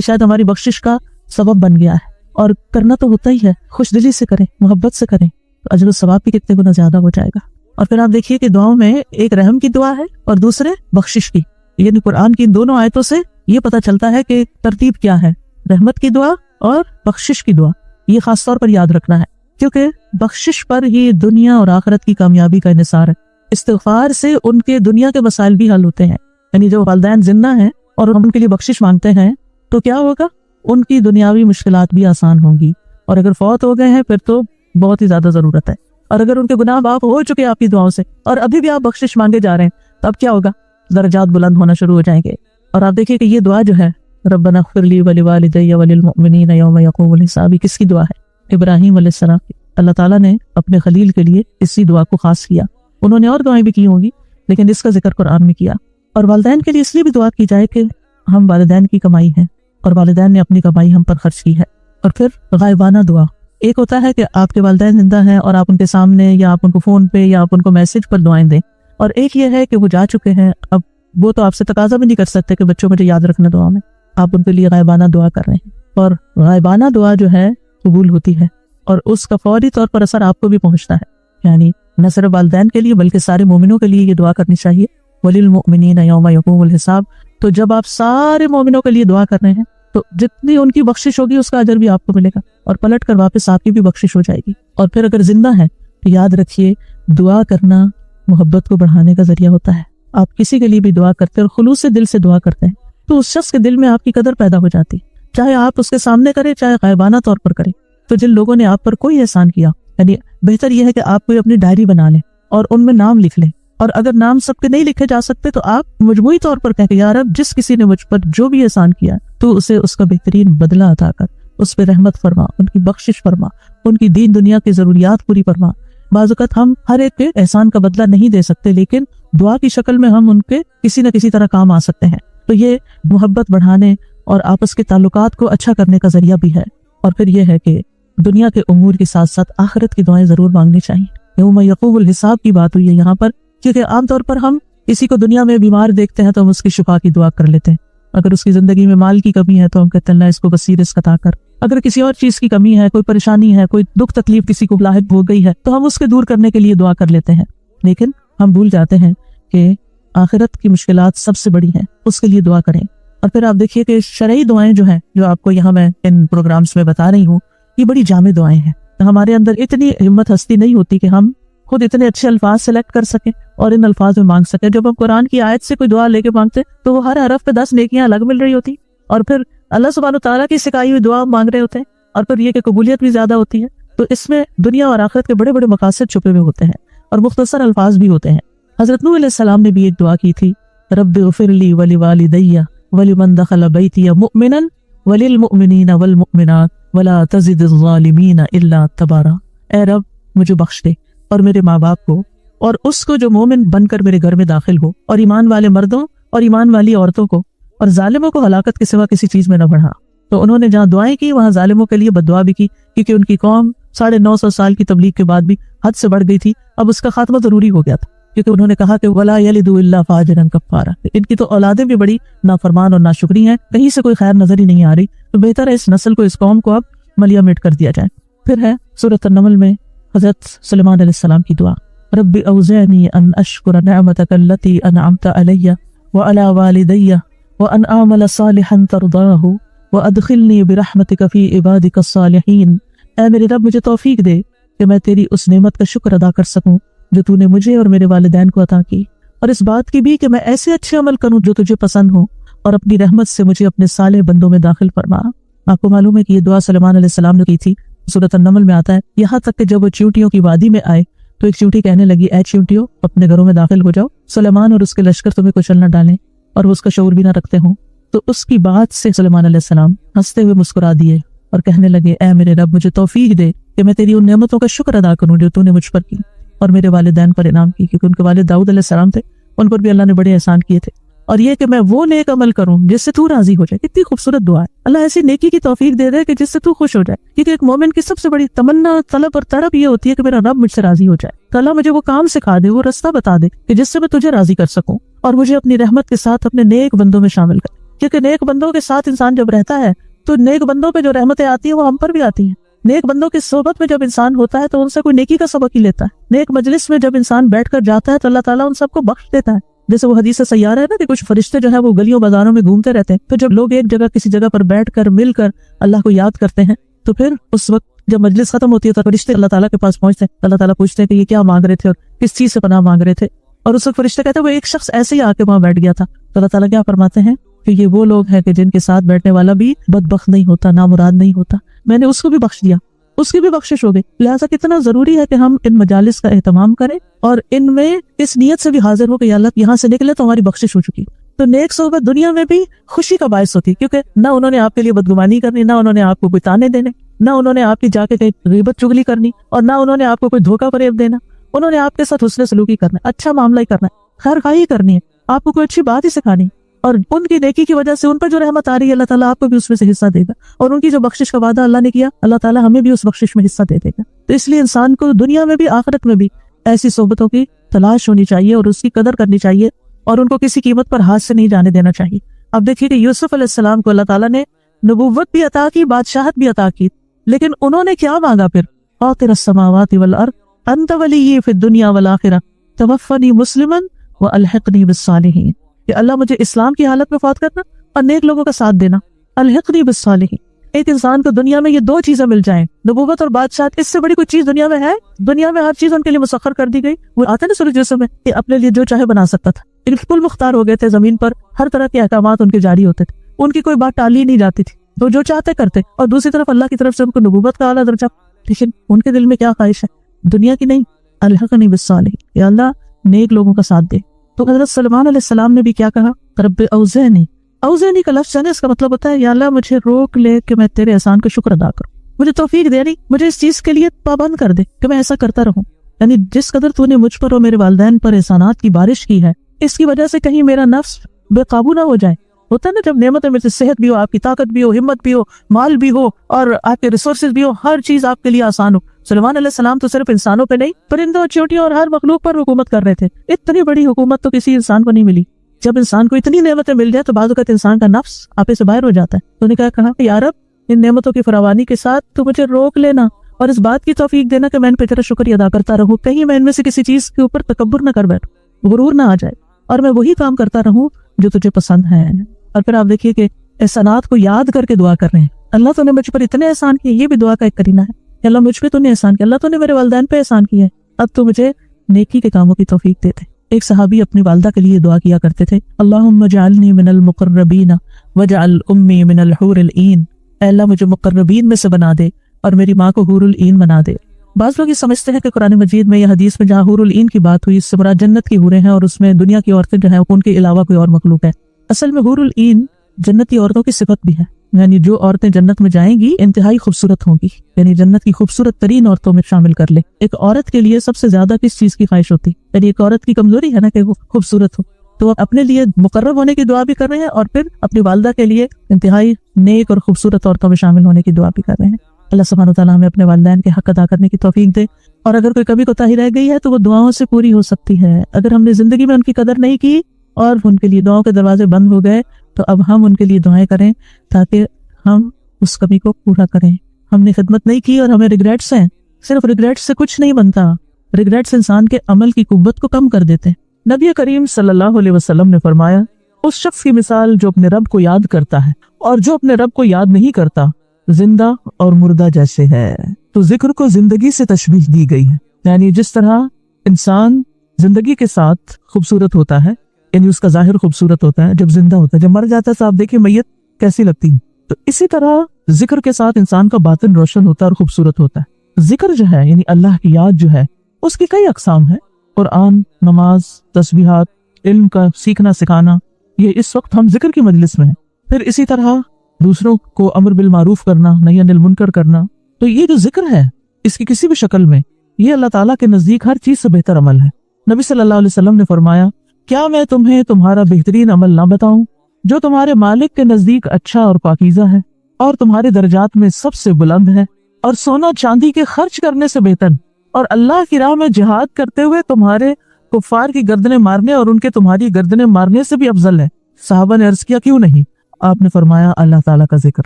शायद हमारी बख्शिश का सबब बन गया है, और करना तो होता ही है, खुशदिली से करें, मोहब्बत से करें, तो अजर सवाब भी कितने गुना ज्यादा हो जाएगा। और फिर आप देखिए कि दुआओं में एक रहम की दुआ है और दूसरे बख्शिश की, यानी कुरान की इन दोनों आयतों से ये पता चलता है कि तरतीब क्या है, रहमत की दुआ और बख्शिश की दुआ। ये खास तौर पर याद रखना है, क्योंकि बख्शिश पर ही दुनिया और आखिरत की कामयाबी का इन्हिसार है। इस्तिग़फ़ार से उनके दुनिया के मसाइल भी हल होते हैं, यानी जो वालिदैन जिंदा हैं और हम उनके लिए बख्शिश मांगते हैं तो क्या होगा, उनकी दुनियावी मुश्किलात भी आसान होंगी। और अगर फौत हो गए हैं फिर तो बहुत ही ज्यादा जरूरत है। और अगर उनके गुनाह माफ हो चुके आपकी दुआओं से और अभी भी आप बख्शिश मांगे जा रहे हैं, तब क्या होगा, दर्जात बुलंद होना शुरू हो जाएंगे। और आप देखिए कि ये दुआ जो है, रब्बना इग़फ़िरली वलिवालिदैया वलिलमुअमिनीना यौम यक़ूमुल हिसाब, किसकी दुआ है, इब्राहीम अलैहिस्सलाम की। अल्लाह ताला ने अपने खलील के लिए इसी दुआ को खास किया। उन्होंने और दुआएं भी की होंगी, लेकिन इसका जिक्र कुरान में किया। और वालिदैन के लिए इसलिए भी दुआ की जाए कि हम वालिदैन की कमाई हैं और वालिदैन ने अपनी कमाई हम पर खर्च की है। और फिर गायबाना दुआ, एक होता है कि आपके वालिदैन जिंदा हैं और आप उनके सामने या आप उनको फोन पे या आप उनको मैसेज पर दुआएं दें, और एक ये है कि वो जा चुके हैं, अब वो तो आपसे तकाजा भी नहीं कर सकते कि बच्चों मुझे याद रखना दुआ में, आप उनके लिए गायबाना दुआ कर रहे हैं। और गायबाना दुआ जो है कबूल होती है और उसका फौरी तौर पर असर आपको भी पहुंचता है। यानी न सिर्फ वालिदैन के लिए बल्कि सारे मोमिनों के लिए ये दुआ करनी चाहिए, वलिलमुअमिनीना यौम यक़ूमुल हिसाब। तो जब आप सारे मोमिनों के लिए दुआ कर रहे हैं तो जितनी उनकी बख्शिश होगी उसका अजर भी आपको मिलेगा, और पलट कर वापस आपकी भी बख्शिश हो जाएगी। और फिर अगर जिंदा है तो याद रखिए, दुआ करना मोहब्बत को बढ़ाने का जरिया होता है। आप किसी के लिए भी दुआ करते हैं और खुलूस से दिल से दुआ करते हैं तो उस शख्स के दिल में आपकी कदर पैदा हो जाती है, चाहे आप उसके सामने करें चाहे गायबाना तौर पर करें। तो जिन लोगों ने आप पर कोई एहसान किया, यानी बेहतर यह है कि आप कोई अपनी डायरी बना लें और उनमें नाम लिख लें, और अगर नाम सबके नहीं लिखे जा सकते तो आप मजमूई तौर पर कहें, यार अब जिस किसी ने मुझ पर जो भी एहसान किया तो उसे उसका बेहतरीन बदला अता कर, उस पर रहमत फरमा, उनकी बख्शिश फरमा, उनकी दीन दुनिया की जरूरियात पूरी फरमा। बाज़ वक़्त हम हर एक के एहसान का बदला नहीं दे सकते, लेकिन दुआ की शक्ल में हम उनके किसी न किसी तरह काम आ सकते हैं। तो ये मोहब्बत बढ़ाने और आपस के ताल्लुकात को अच्छा करने का जरिया भी है। और फिर यह है कि दुनिया के उमूर के साथ साथ आखिरत की दुआएं जरूर मांगनी चाहिए। यौम यक़ूमुल हिसाब की बात हुई है यहाँ पर, क्योंकि आमतौर पर हम किसी को दुनिया में बीमार देखते हैं तो हम उसकी शिफा की दुआ कर लेते हैं। अगर उसकी जिंदगी में माल की कमी है तो हम कहते हैं अल्लाह इसको बसीर रिज़्क़ अता कर। अगर किसी और चीज की कमी है, कोई परेशानी है, कोई दुख तकलीफ किसी को लाहिक हो गई है तो हम उसके दूर करने के लिए दुआ कर लेते हैं। लेकिन हम भूल जाते हैं कि आखिरत की मुश्किलात सबसे बड़ी हैं, उसके लिए दुआ करें। और फिर आप देखिए कि शरई दुआएं जो हैं, जो आपको यहाँ मैं इन प्रोग्राम्स में बता रही हूँ, ये बड़ी जामे दुआएं हैं। तो हमारे अंदर इतनी हिम्मत हस्ती नहीं होती कि हम खुद इतने अच्छे अल्फाज सेलेक्ट कर सकें और इन अल्फाज में मांग सकें। जब हम कुरान की आयत से कोई दुआ लेके मांगते तो वो हर हरफ पे 10 नेकियां अलग मिल रही होती, और फिर अल्लाह सुब्हानहू तआला की सिखाई हुई दुआ मांग रहे होते हैं, और फिर ये कि कबूलियत भी ज्यादा होती है। तो इसमें दुनिया और आखिरत के बड़े बड़े मकासद छुपे हुए होते हैं और मुख्तसर अल्फाज भी होते हैं। हजरत नूह अलैहिस्सलाम ने भी एक दुआ की थी, रब्बि इग़फ़िरली वलिवालिदैया वलिमन दखल बैतिया मुमिनन वलिलमुमिनीना वलमुमिनात वला तज़िदिज़्ज़ालिमीना इल्ला तबारा। ऐ रब, मुझे बख्श दे और मेरे माँ बाप को और उसको जो मोमिन बनकर मेरे घर में दाखिल हो, और ईमान वाले मर्दों और ईमान वाली औरतों को, और जालिमों को हलाकत के सिवा किसी चीज में न बढ़ा। तो उन्होंने जहाँ दुआएं की वहाँ जालिमों के लिए बद्दुआ भी की, क्योंकि उनकी कौम 950 साल की तबलीग के बाद भी हद से बढ़ गई थी। अब उसका खात्मा जरूरी हो गया था, क्योंकि उन्होंने कहा कि वला यलिदु इल्ला फाजिरन कफ्फारा, इनकी तो औलादें भी बड़ी नाफरमान और नाशुक्री हैं, कहीं से कोई खैर नजर ही नहीं आ रही। तो बेहतर है इस नस्ल को, इस कौम को अब मलिया मिट कर दिया जाए। फिर है सूरत अन्नमल में हजरत सुलेमान अलैहिस्सलाम की दुआ, रब्बि औज़िअनी अन अश्कुर निअमतक अल्लती अनअमत अलैया व अला वालिदैया व अन अअमल सालिहन तर्दाहु व अदखिलनी बिरहमतिक फी इबादिक अस्सालिहीन। ऐ मेरे रब, मुझे तौफीक दे कि मैं तेरी उस नेमत का शुक्र अदा कर सकूं जो तूने मुझे और मेरे वालिदैन को अता की, और इस बात की भी कि मैं ऐसे अच्छे अमल करूं जो तुझे पसंद हो, और अपनी रहमत से मुझे अपने साले बंदों में दाखिल फरमा। आपको मालूम है कि ये दुआ सुलेमान अलैहिस्सलाम ने की थी, सूरत अन्नमल में आता है। यहाँ तक कि जब वो चींटियों की वादी में आए तो एक चींटी कहने लगी, ऐ चींटियों, अपने घरों में दाखिल हो जाओ, सुलेमान और उसके लश्कर तुम्हें कुचल न डालें और वो उसका शऊर भी न रखते हों। तो उसकी बात से सुलेमान अलैहिस्सलाम हंसते हुए मुस्कुरा दिए और कहने लगे, ऐ मेरे रब, मुझे तौफीक दे कि मैं तेरी उन नेमतों का शुक्र अदा करूं जो तूने मुझ पर की और मेरे वालिदैन पर इनाम की, क्योंकि उनके वालिद दाऊद अलैहिस्सलाम थे, उन पर भी अल्लाह ने बड़े एहसान किए थे। اور یہ کہ میں وہ نیک عمل کروں جس سے تو راضی ہو جائے. کتنی خوبصورت دعا ہے. اللہ ایسی نیکی کی توفیق دے دے کہ جس سے تو خوش ہو جائے. کیونکہ ایک مومن کی سب سے بڑی تمنا، طلب اور تڑپ یہ ہوتی ہے کہ میرا رب مجھ سے راضی ہو جائے. تو اللہ مجھے وہ کام سکھا دے، وہ رستہ بتا دے کہ جس سے میں تجھے راضی کر سکوں، اور مجھے اپنی رحمت کے ساتھ اپنے نیک بندوں میں شامل کر. کیونکہ نیک بندوں کے ساتھ انسان جب رہتا ہے تو نیک بندوں پہ جو رحمتیں آتی ہیں وہ ہم پر بھی آتی ہیں. نیک بندوں کی صحبت میں جب انسان ہوتا ہے تو ان سے کوئی نیکی کا سبق ہی لیتا ہے. نیک مجلس میں جب انسان بیٹھ کر جاتا ہے تو اللہ تعالیٰ ان سب کو بخش دیتا ہے. جیسے وہ حدیث سیارہ ہے نا کہ کچھ فرشتے جو ہے وہ گلیوں بازاروں میں گھومتے رہتے ہیں. پھر جب لوگ ایک جگہ کسی جگہ پر بیٹھ کر مل کر اللہ کو یاد کرتے ہیں تو پھر اس وقت جب مجلس ختم ہوتی ہے تو فرشتے اللہ تعالیٰ کے پاس پہنچتے ہیں. اللہ تعالیٰ پوچھتے ہیں کہ یہ کیا مانگ رہے تھے اور کس چیز سے پناہ مانگ رہے تھے. اور اس وقت فرشتے کہتے ہیں وہ ایک شخص ایسے ہی آ کے وہاں بیٹھ گیا تھا. تو اللہ تعالیٰ کیا فرماتے ہیں کہ یہ وہ لوگ ہیں کہ جن کے ساتھ بیٹھنے والا بھی بدبخت نہیں ہوتا، نامراد نہیں ہوتا، میں نے اس کو بھی بخش دیا، اس کی بھی بخشش ہو گئی. لہٰذا کتنا ضروری ہے کہ ہم ان مجالس کا اہتمام کریں اور ان میں اس نیت سے بھی حاضر ہو کہ یا اللہ یہاں سے نکلے تو ہماری بخشش ہو چکی. تو نیک صحبت دنیا میں بھی خوشی کا باعث ہوتی ہے، کیونکہ نہ انہوں نے آپ کے لیے بدگمانی کرنی، نہ انہوں نے آپ کو کوئی تانے دینے، نہ انہوں نے آپ کی جا کے کہیں غیبت چگلی کرنی، اور نہ انہوں نے آپ کو کوئی دھوکہ فریب دینا. انہوں نے آپ کے ساتھ حسن سلوکی کرنا ہے، اچھا معاملہ ہی کرنا ہے، خیر خواہی کرنی ہے، آپ کو کوئی اچھی بات ہی سکھانی. اور ان کی نیکی کی وجہ سے ان پر جو رحمت آ رہی ہے اللہ تعالیٰ آپ کو بھی اس میں سے حصہ دے گا. اور ان کی جو بخشش کا وعدہ اللہ نے کیا اللہ تعالیٰ ہمیں بھی اس بخشش میں حصہ دے دے گا. تو اس لیے انسان کو دنیا میں بھی آخرت میں بھی ایسی صحبتوں کی تلاش ہونی چاہیے اور اس کی قدر کرنی چاہیے اور ان کو کسی قیمت پر ہاتھ سے نہیں جانے دینا چاہیے. اب دیکھیے کہ یوسف علیہ السلام کو اللہ تعالیٰ نے نبوت بھی عطا کی، بادشاہت بھی عطا کی، لیکن انہوں نے کیا مانگا پھر؟ فاطر السماوات والارض انت ولی فی الدنیا والآخرہ توفنی مسلما والحقنی بالصالحین. کہ اللہ مجھے اسلام کی حالت میں فوت کرنا اور نیک لوگوں کا ساتھ دینا. الحقنی بالصالحین. ایک انسان کو دنیا میں یہ دو چیزیں مل جائیں، نبوت اور بادشاہت، اس سے بڑی کوئی چیز دنیا میں ہے؟ دنیا میں ہر چیز ان کے لیے مسخر کر دی گئی. وہ آتا ہے نا سورۃ یوسف میں کہ اپنے لیے جو چاہے بنا سکتا تھا. بالکل مختار ہو گئے تھے زمین پر، ہر طرح کے احکامات ان کے جاری ہوتے تھے، ان کی کوئی بات ٹالی نہیں جاتی تھی، تو جو چاہتے کرتے. اور دوسری طرف اللہ کی طرف سے ان کو نبوت کا اعلیٰ درجہ، لیکن ان کے دل میں کیا خواہش ہے؟ دنیا کی نہیں. الحقنی بالصالحین، یا اللہ نیک لوگوں کا ساتھ دے. تو حضرت سلمان علیہ السلام نے بھی کیا کہا؟ رب اوزعنی. اوزعنی کا لفظ ہے اس کا مطلب ہوتا ہے یا اللہ مجھے روک لے کہ میں تیرے احسان کا شکر ادا کروں، مجھے توفیق دے، نہیں مجھے اس چیز کے لیے پابند کر دے کہ میں ایسا کرتا رہوں. یعنی جس قدر تو نے مجھ پر اور میرے والدین پر احسانات کی بارش کی ہے، اس کی وجہ سے کہیں میرا نفس بے قابو نہ ہو جائے. ہوتا ہے نا جب نعمتیں میں سے صحت بھی ہو، آپ کی طاقت بھی ہو، ہمت بھی ہو، مال بھی ہو اور آپ کے ریسورسز بھی ہو، ہر چیز آپ کے لیے آسان ہو. سلیمان علیہ السلام تو صرف انسانوں پہ نہیں، پرندوں چیونٹیوں اور ہر مخلوق پر حکومت کر رہے تھے. اتنی بڑی حکومت تو کسی انسان کو نہیں ملی. جب انسان کو اتنی نعمتیں مل جائے تو بعض اوقات انسان کا نفس آپے سے باہر ہو جاتا ہے. تو نے کہا کہ یا رب ان نعمتوں کی فراوانی کے ساتھ تو مجھے روک لینا اور اس بات کی توفیق دینا کہ میں ان پہ تیرا شکریہ ادا کرتا رہوں، کہیں میں ان میں سے کسی چیز کے اوپر تکبر نہ کر بیٹھوں، غرور نہ آ جائے، اور میں وہی کام کرتا رہوں جو تجھے پسند ہے. اور پھر آپ دیکھیے کہ احسانات کو یاد کر کے دعا کر رہے ہیں. اللہ تو نے مجھ پر اتنے احسان کیے، یہ بھی دعا کا ایک کرینہ ہے کہ اللہ مجھ پہ تو نے احسان کیا، اللہ تو نے میرے والدین پہ احسان کیا ہے، اب تو مجھے نیکی کے کاموں کی توفیق دے دے. ایک صحابی اپنی والدہ کے لیے دعا کیا کرتے تھے، اللہم اجعلنی من المقربین واجعل امی من الحور العین. اے اللہ مجھے مقربین میں سے بنا دے اور میری ماں کو حور العین بنا دے. بعض لوگ یہ سمجھتے ہیں کہ قرآن مجید میں یا حدیث میں جہاں حور العین کی بات ہوئی اس سے مراد جنت کی حوریں ہیں اور اس میں دنیا کی عورتیں جو ہیں ان کے علاوہ کوئی اور مخلوق ہے. اصل میں حور العین جنتی عورتوں کی صفت بھی ہے، یعنی جو عورتیں جنت میں جائیں گی انتہائی خوبصورت ہوں گی، یعنی جنت کی خوبصورت ترین عورتوں میں شامل کر لے. ایک عورت کے لیے سب سے زیادہ کس چیز کی خواہش ہوتی؟ یعنی ایک عورت کی کمزوری ہے نا کہ وہ خوبصورت ہو. تو اپنے لیے مقرب ہونے کی دعا بھی کر رہے ہیں اور پھر اپنی والدہ کے لیے انتہائی نیک اور خوبصورت عورتوں میں شامل ہونے کی دعا بھی کر رہے ہیں. اللہ سبحانہ وتعالیٰ ہمیں اپنے والدین کے حق ادا کرنے کی توفیق دے، اور اگر کوئی کمی کوتاہی رہ گئی ہے تو وہ دعاؤں سے پوری ہو سکتی ہے. اگر ہم نے زندگی میں ان کی قدر نہیں کی اور ان کے لیے دعاؤں کے دروازے بند ہو گئے تو اب ہم ان کے لیے دعائیں کریں تاکہ ہم اس کمی کو پورا کریں. ہم نے خدمت نہیں کی اور ہمیں ریگریٹس ہیں. صرف ریگریٹس سے کچھ نہیں بنتا، ریگریٹس انسان کے عمل کی قوت کو کم کر دیتے ہیں. نبی کریم صلی اللہ علیہ وسلم نے فرمایا اس شخص کی مثال جو اپنے رب کو یاد کرتا ہے اور جو اپنے رب کو یاد نہیں کرتا زندہ اور مردہ جیسے ہے. تو ذکر کو زندگی سے تشبیہ دی گئی ہے، یعنی جس طرح انسان زندگی کے ساتھ خوبصورت ہوتا ہے، یعنی اس کا ظاہر خوبصورت ہوتا ہے جب زندہ ہوتا ہے، جب مر جاتا ہے تو آپ دیکھیں میت کیسی لگتی ہے. تو اسی طرح ذکر کے ساتھ انسان کا باطن روشن ہوتا ہے اور خوبصورت ہوتا ہے. ذکر جو ہے یعنی اللہ کی یاد جو ہے اس کی کئی اقسام ہیں، قرآن، نماز، تسبیحات، علم کا سیکھنا سکھانا، یہ اس وقت ہم ذکر کی مجلس میں ہیں. پھر اسی طرح دوسروں کو امر بالمعروف کرنا، نہی عن المنکر کرنا. تو یہ جو ذکر ہے اس کی کسی بھی شکل میں یہ اللہ تعالیٰ کے نزدیک ہر چیز سے بہتر عمل ہے. نبی صلی اللہ علیہ وسلم نے فرمایا کیا میں تمہیں تمہارا بہترین عمل نہ بتاؤں جو تمہارے مالک کے نزدیک اچھا اور پاکیزہ ہے اور تمہارے درجات میں سب سے بلند ہے اور سونا چاندی کے خرچ کرنے سے بہتر اور اللہ کی راہ میں جہاد کرتے ہوئے تمہارے کفار کی گردنیں مارنے اور ان کے تمہاری گردنیں مارنے سے بھی افضل ہے؟ صحابہ نے عرض کیا کیوں نہیں؟ آپ نے فرمایا اللہ تعالیٰ کا ذکر،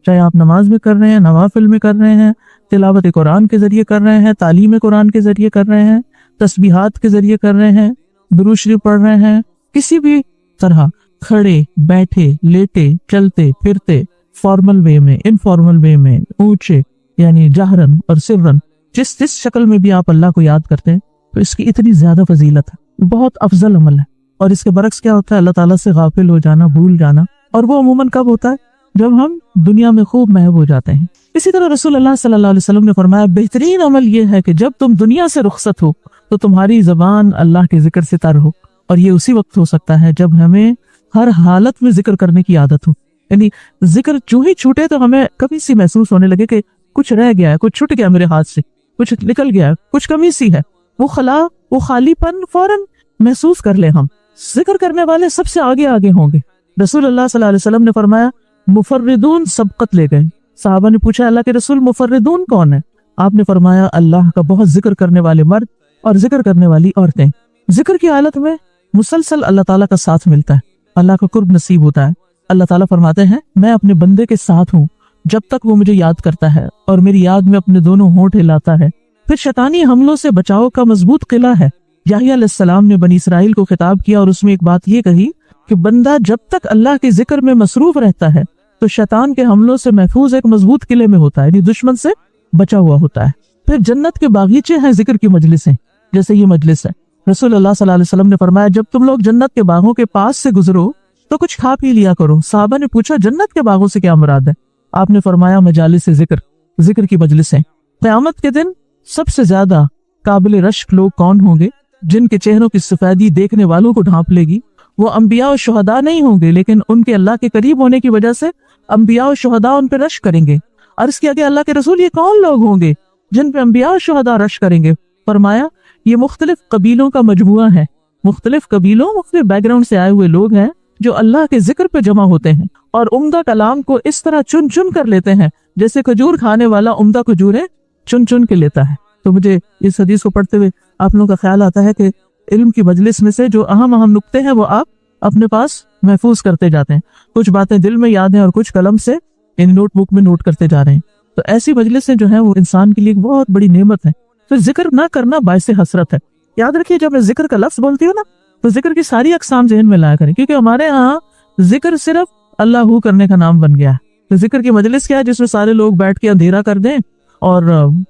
چاہے آپ نماز میں کر رہے ہیں، نوافل میں کر رہے ہیں، تلاوت قرآن کے ذریعے کر رہے ہیں، تعلیم قرآن کے ذریعے کر رہے ہیں، تسبیحات کے ذریعے کر رہے ہیں، درود شریف پڑھ رہے ہیں، کسی بھی طرح کھڑے بیٹھے لیٹے چلتے پھرتے، فارمل وے میں انفارمل وے میں، اونچے یعنی جہرن اور سرن، جس شکل میں بھی آپ اللہ کو یاد کرتے ہیں تو اس کی اتنی زیادہ فضیلت ہے، بہت افضل عمل ہے۔ اور اس کے برعکس کیا ہوتا ہے؟ اللہ تعالیٰ سے غافل ہو جانا، بھول جانا، اور وہ عموماً کب ہوتا ہے؟ جب ہم دنیا میں خوب محو ہو جاتے ہیں۔ اسی طرح رسول اللہ صلی اللہ علیہ وسلم نے فرمایا بہترین عمل یہ ہے کہ جب تم دنیا سے رخصت ہو تو تمہاری زبان اللہ کے ذکر سے تر ہو، اور یہ اسی وقت ہو سکتا ہے جب ہمیں ہر حالت میں ذکر کرنے کی عادت ہو، یعنی ذکر جو ہی چھوٹے تو ہمیں کبھی سی محسوس ہونے لگے کہ کچھ رہ گیا ہے، کچھ چھٹ گیا میرے ہاتھ سے، کچھ نکل گیا ہے، کچھ کمی سی ہے، وہ خلا وہ خالی پن فوراً محسوس کر لیں۔ ہم ذکر کرنے والے سب سے آگے آگے ہوں گے۔ رسول اللہ صلی اللہ علیہ وسلم نے فرمایا مفردون سبقت لے گئے۔ صحابہ نے پوچھا اللہ کے رسول مفردون کون ہے؟ آپ نے فرمایا اللہ کا بہت ذکر کرنے والے مرد اور ذکر کرنے والی عورتیں۔ ذکر کی حالت میں مسلسل اللہ تعالیٰ کا ساتھ ملتا ہے، اللہ کا قرب نصیب ہوتا ہے۔ اللہ تعالیٰ فرماتے ہیں میں اپنے بندے کے ساتھ ہوں جب تک وہ مجھے یاد کرتا ہے اور میری یاد میں اپنے دونوں ہونٹ ہلاتا ہے۔ پھر شیطانی حملوں سے بچاؤ کا مضبوط قلعہ ہے۔ یحییٰ علیہ السلام نے بنی اسرائیل کو خطاب کیا اور اس میں ایک بات یہ کہی کہ بندہ جب تک اللہ کے ذکر میں مصروف رہتا ہے تو شیطان کے حملوں سے محفوظ ایک مضبوط قلعے میں ہوتا ہے، یعنی دشمن سے بچا ہوا ہوتا ہے۔ پھر جنت کے باغیچے ہیں ذکر کی مجلسیں، جیسے یہ مجلس ہے۔ رسول اللہ صلی اللہ علیہ وسلم نے فرمایا جب تم لوگ جنت کے باغوں کے پاس سے گزرو تو کچھ کھا پی لیا کرو۔ صحابہ نے پوچھا جنت کے باغوں سے کیا مراد ہے؟ آپ نے فرمایا مجالس ذکر، ذکر کی مجلسیں۔ قیامت کے دن سب سے زیادہ قابل رشک لوگ کون ہوں گے؟ جن کے چہروں کی سفیدی دیکھنے والوں کو ڈھانپ لے گی۔ وہ انبیاء و شہداء نہیں ہوں گے، لیکن ان کے اللہ کے قریب ہونے کی وجہ سے انبیاء و شہداء ان پہ رشک کریں گے۔ عرض کیا کہ اللہ کے رسول یہ کون لوگ ہوں گے جن پہ انبیاء و شہداء رشک کریں گے؟ فرمایا یہ مختلف قبیلوں کا مجموعہ ہے، مختلف قبیلوں مختلف بیک گراؤنڈ سے آئے ہوئے لوگ ہیں جو اللہ کے ذکر پہ جمع ہوتے ہیں اور عمدہ کلام کو اس طرح چن چن کر لیتے ہیں جیسے کھجور کھانے والا عمدہ کھجوریں چن چن کے لیتا ہے۔ تو مجھے اس حدیث کو پڑھتے ہوئے آپ لوگوں کا خیال آتا ہے کہ علم کی مجلس میں سے جو اہم نقطے ہیں وہ آپ اپنے پاس محفوظ کرتے جاتے ہیں، کچھ باتیں دل میں یاد ہیں اور کچھ قلم سے ان نوٹ بک میں نوٹ کرتے جا رہے ہیں۔ تو ایسی مجلسیں جو ہیں وہ انسان کے لیے ایک بہت بڑی نعمت ہے۔ تو ذکر نہ کرنا باعث حسرت ہے۔ یاد رکھیے جب میں ذکر کا لفظ بولتی ہوں نا تو ذکر کی ساری اقسام ذہن میں لایا کریں، کیونکہ ہمارے ہاں ذکر صرف اللہ ہو کرنے کا نام بن گیا ہے۔ تو ذکر کی مجلس کیا ہے؟ جس میں سارے لوگ بیٹھ کے اندھیرا کر دیں اور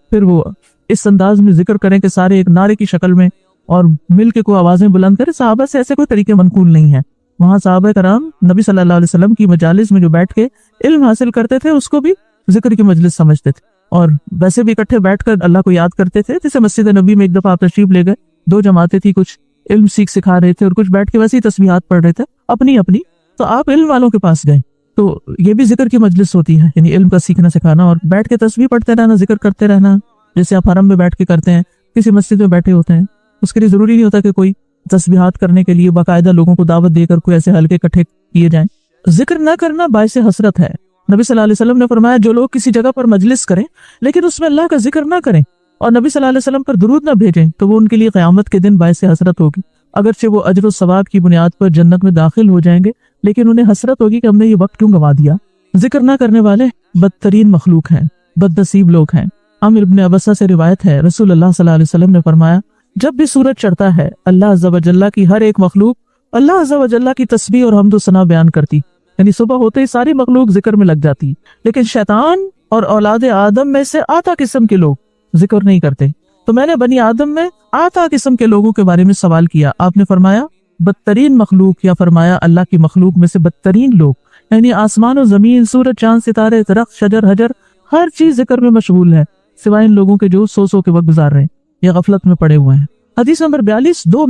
پھر وہ اس انداز میں ذکر کریں کہ سارے ایک نعرے کی شکل میں اور مل کے کوئی آوازیں بلند کریں۔ صحابہ سے ایسے کوئی طریقے منقول نہیں ہے۔ وہاں صحابہ کرام نبی صلی اللہ علیہ وسلم کی مجالس میں جو بیٹھ کے علم حاصل کرتے تھے اس کو بھی ذکر کی مجلس سمجھتے تھے، اور ویسے بھی اکٹھے بیٹھ کر اللہ کو یاد کرتے تھے۔ جیسے مسجد نبی میں ایک دفعہ آپ تشریف لے گئے، دو جماعتیں تھی، کچھ علم سکھا رہے تھے اور کچھ بیٹھ کے ویسے ہی تسبیحات پڑھ رہے تھے اپنی اپنی، تو آپ علم والوں کے پاس گئے۔ تو یہ بھی ذکر کی مجلس ہوتی ہے، یعنی علم کا سیکھنا سکھانا اور بیٹھ کے تسبیح پڑھتے رہنا، ذکر کرتے رہنا، جیسے آپ حرم میں بیٹھ کے کرتے ہیں، کسی مسجد میں بیٹھے ہوتے ہیں۔ اس کے لیے ضروری نہیں ہوتا کہ کوئی تسبیحات کرنے کے لیے باقاعدہ لوگوں کو دعوت دے کر کوئی ایسے ہلکے اکٹھے کیے جائیں۔ ذکر نہ کرنا باعث حسرت ہے۔ نبی صلی اللہ علیہ وسلم نے فرمایا جو لوگ کسی جگہ پر مجلس کریں لیکن اس میں اللہ کا ذکر نہ کریں اور نبی صلی اللہ علیہ وسلم پر درود نہ بھیجیں تو وہ ان کے لیے قیامت کے دن باعث حسرت ہوگی۔ اگرچہ وہ اجر و ثواب کی بنیاد پر جنت میں داخل ہو جائیں گے لیکن انہیں حسرت ہوگی کہ ہم نے یہ وقت کیوں گنوا دیا۔ ذکر نہ کرنے والے بدترین مخلوق ہیں، بد نصیب لوگ ہیں۔ عامر ابن ابسہ سے روایت ہے رسول اللہ صلی اللہ علیہ وسلم نے فرمایا جب بھی سورج چڑھتا ہے اللہ عز و جل کی ہر ایک مخلوق اللہ عز و جل کی تسبیح اور حمد و ثنا بیان کرتی، یعنی صبح ہوتے ہی ساری مخلوق ذکر میں لگ جاتی، لیکن شیطان اور اولاد آدم میں سے آتا قسم کے لوگ ذکر نہیں کرتے۔ تو میں نے بنی آدم میں آتا قسم کے لوگوں کے بارے میں سوال کیا، آپ نے فرمایا بدترین مخلوق، یا فرمایا اللہ کی مخلوق میں سے بدترین لوگ، یعنی آسمان و زمین، سورج چاند ستارے درخت شجر حجر ہر چیز ذکر میں مشغول ہے سوائے ان لوگوں کے جو سو کے وقت گزار رہے ہیں یا غفلت میں پڑے ہوئے ہیں۔ حدیث نمبر 42 دو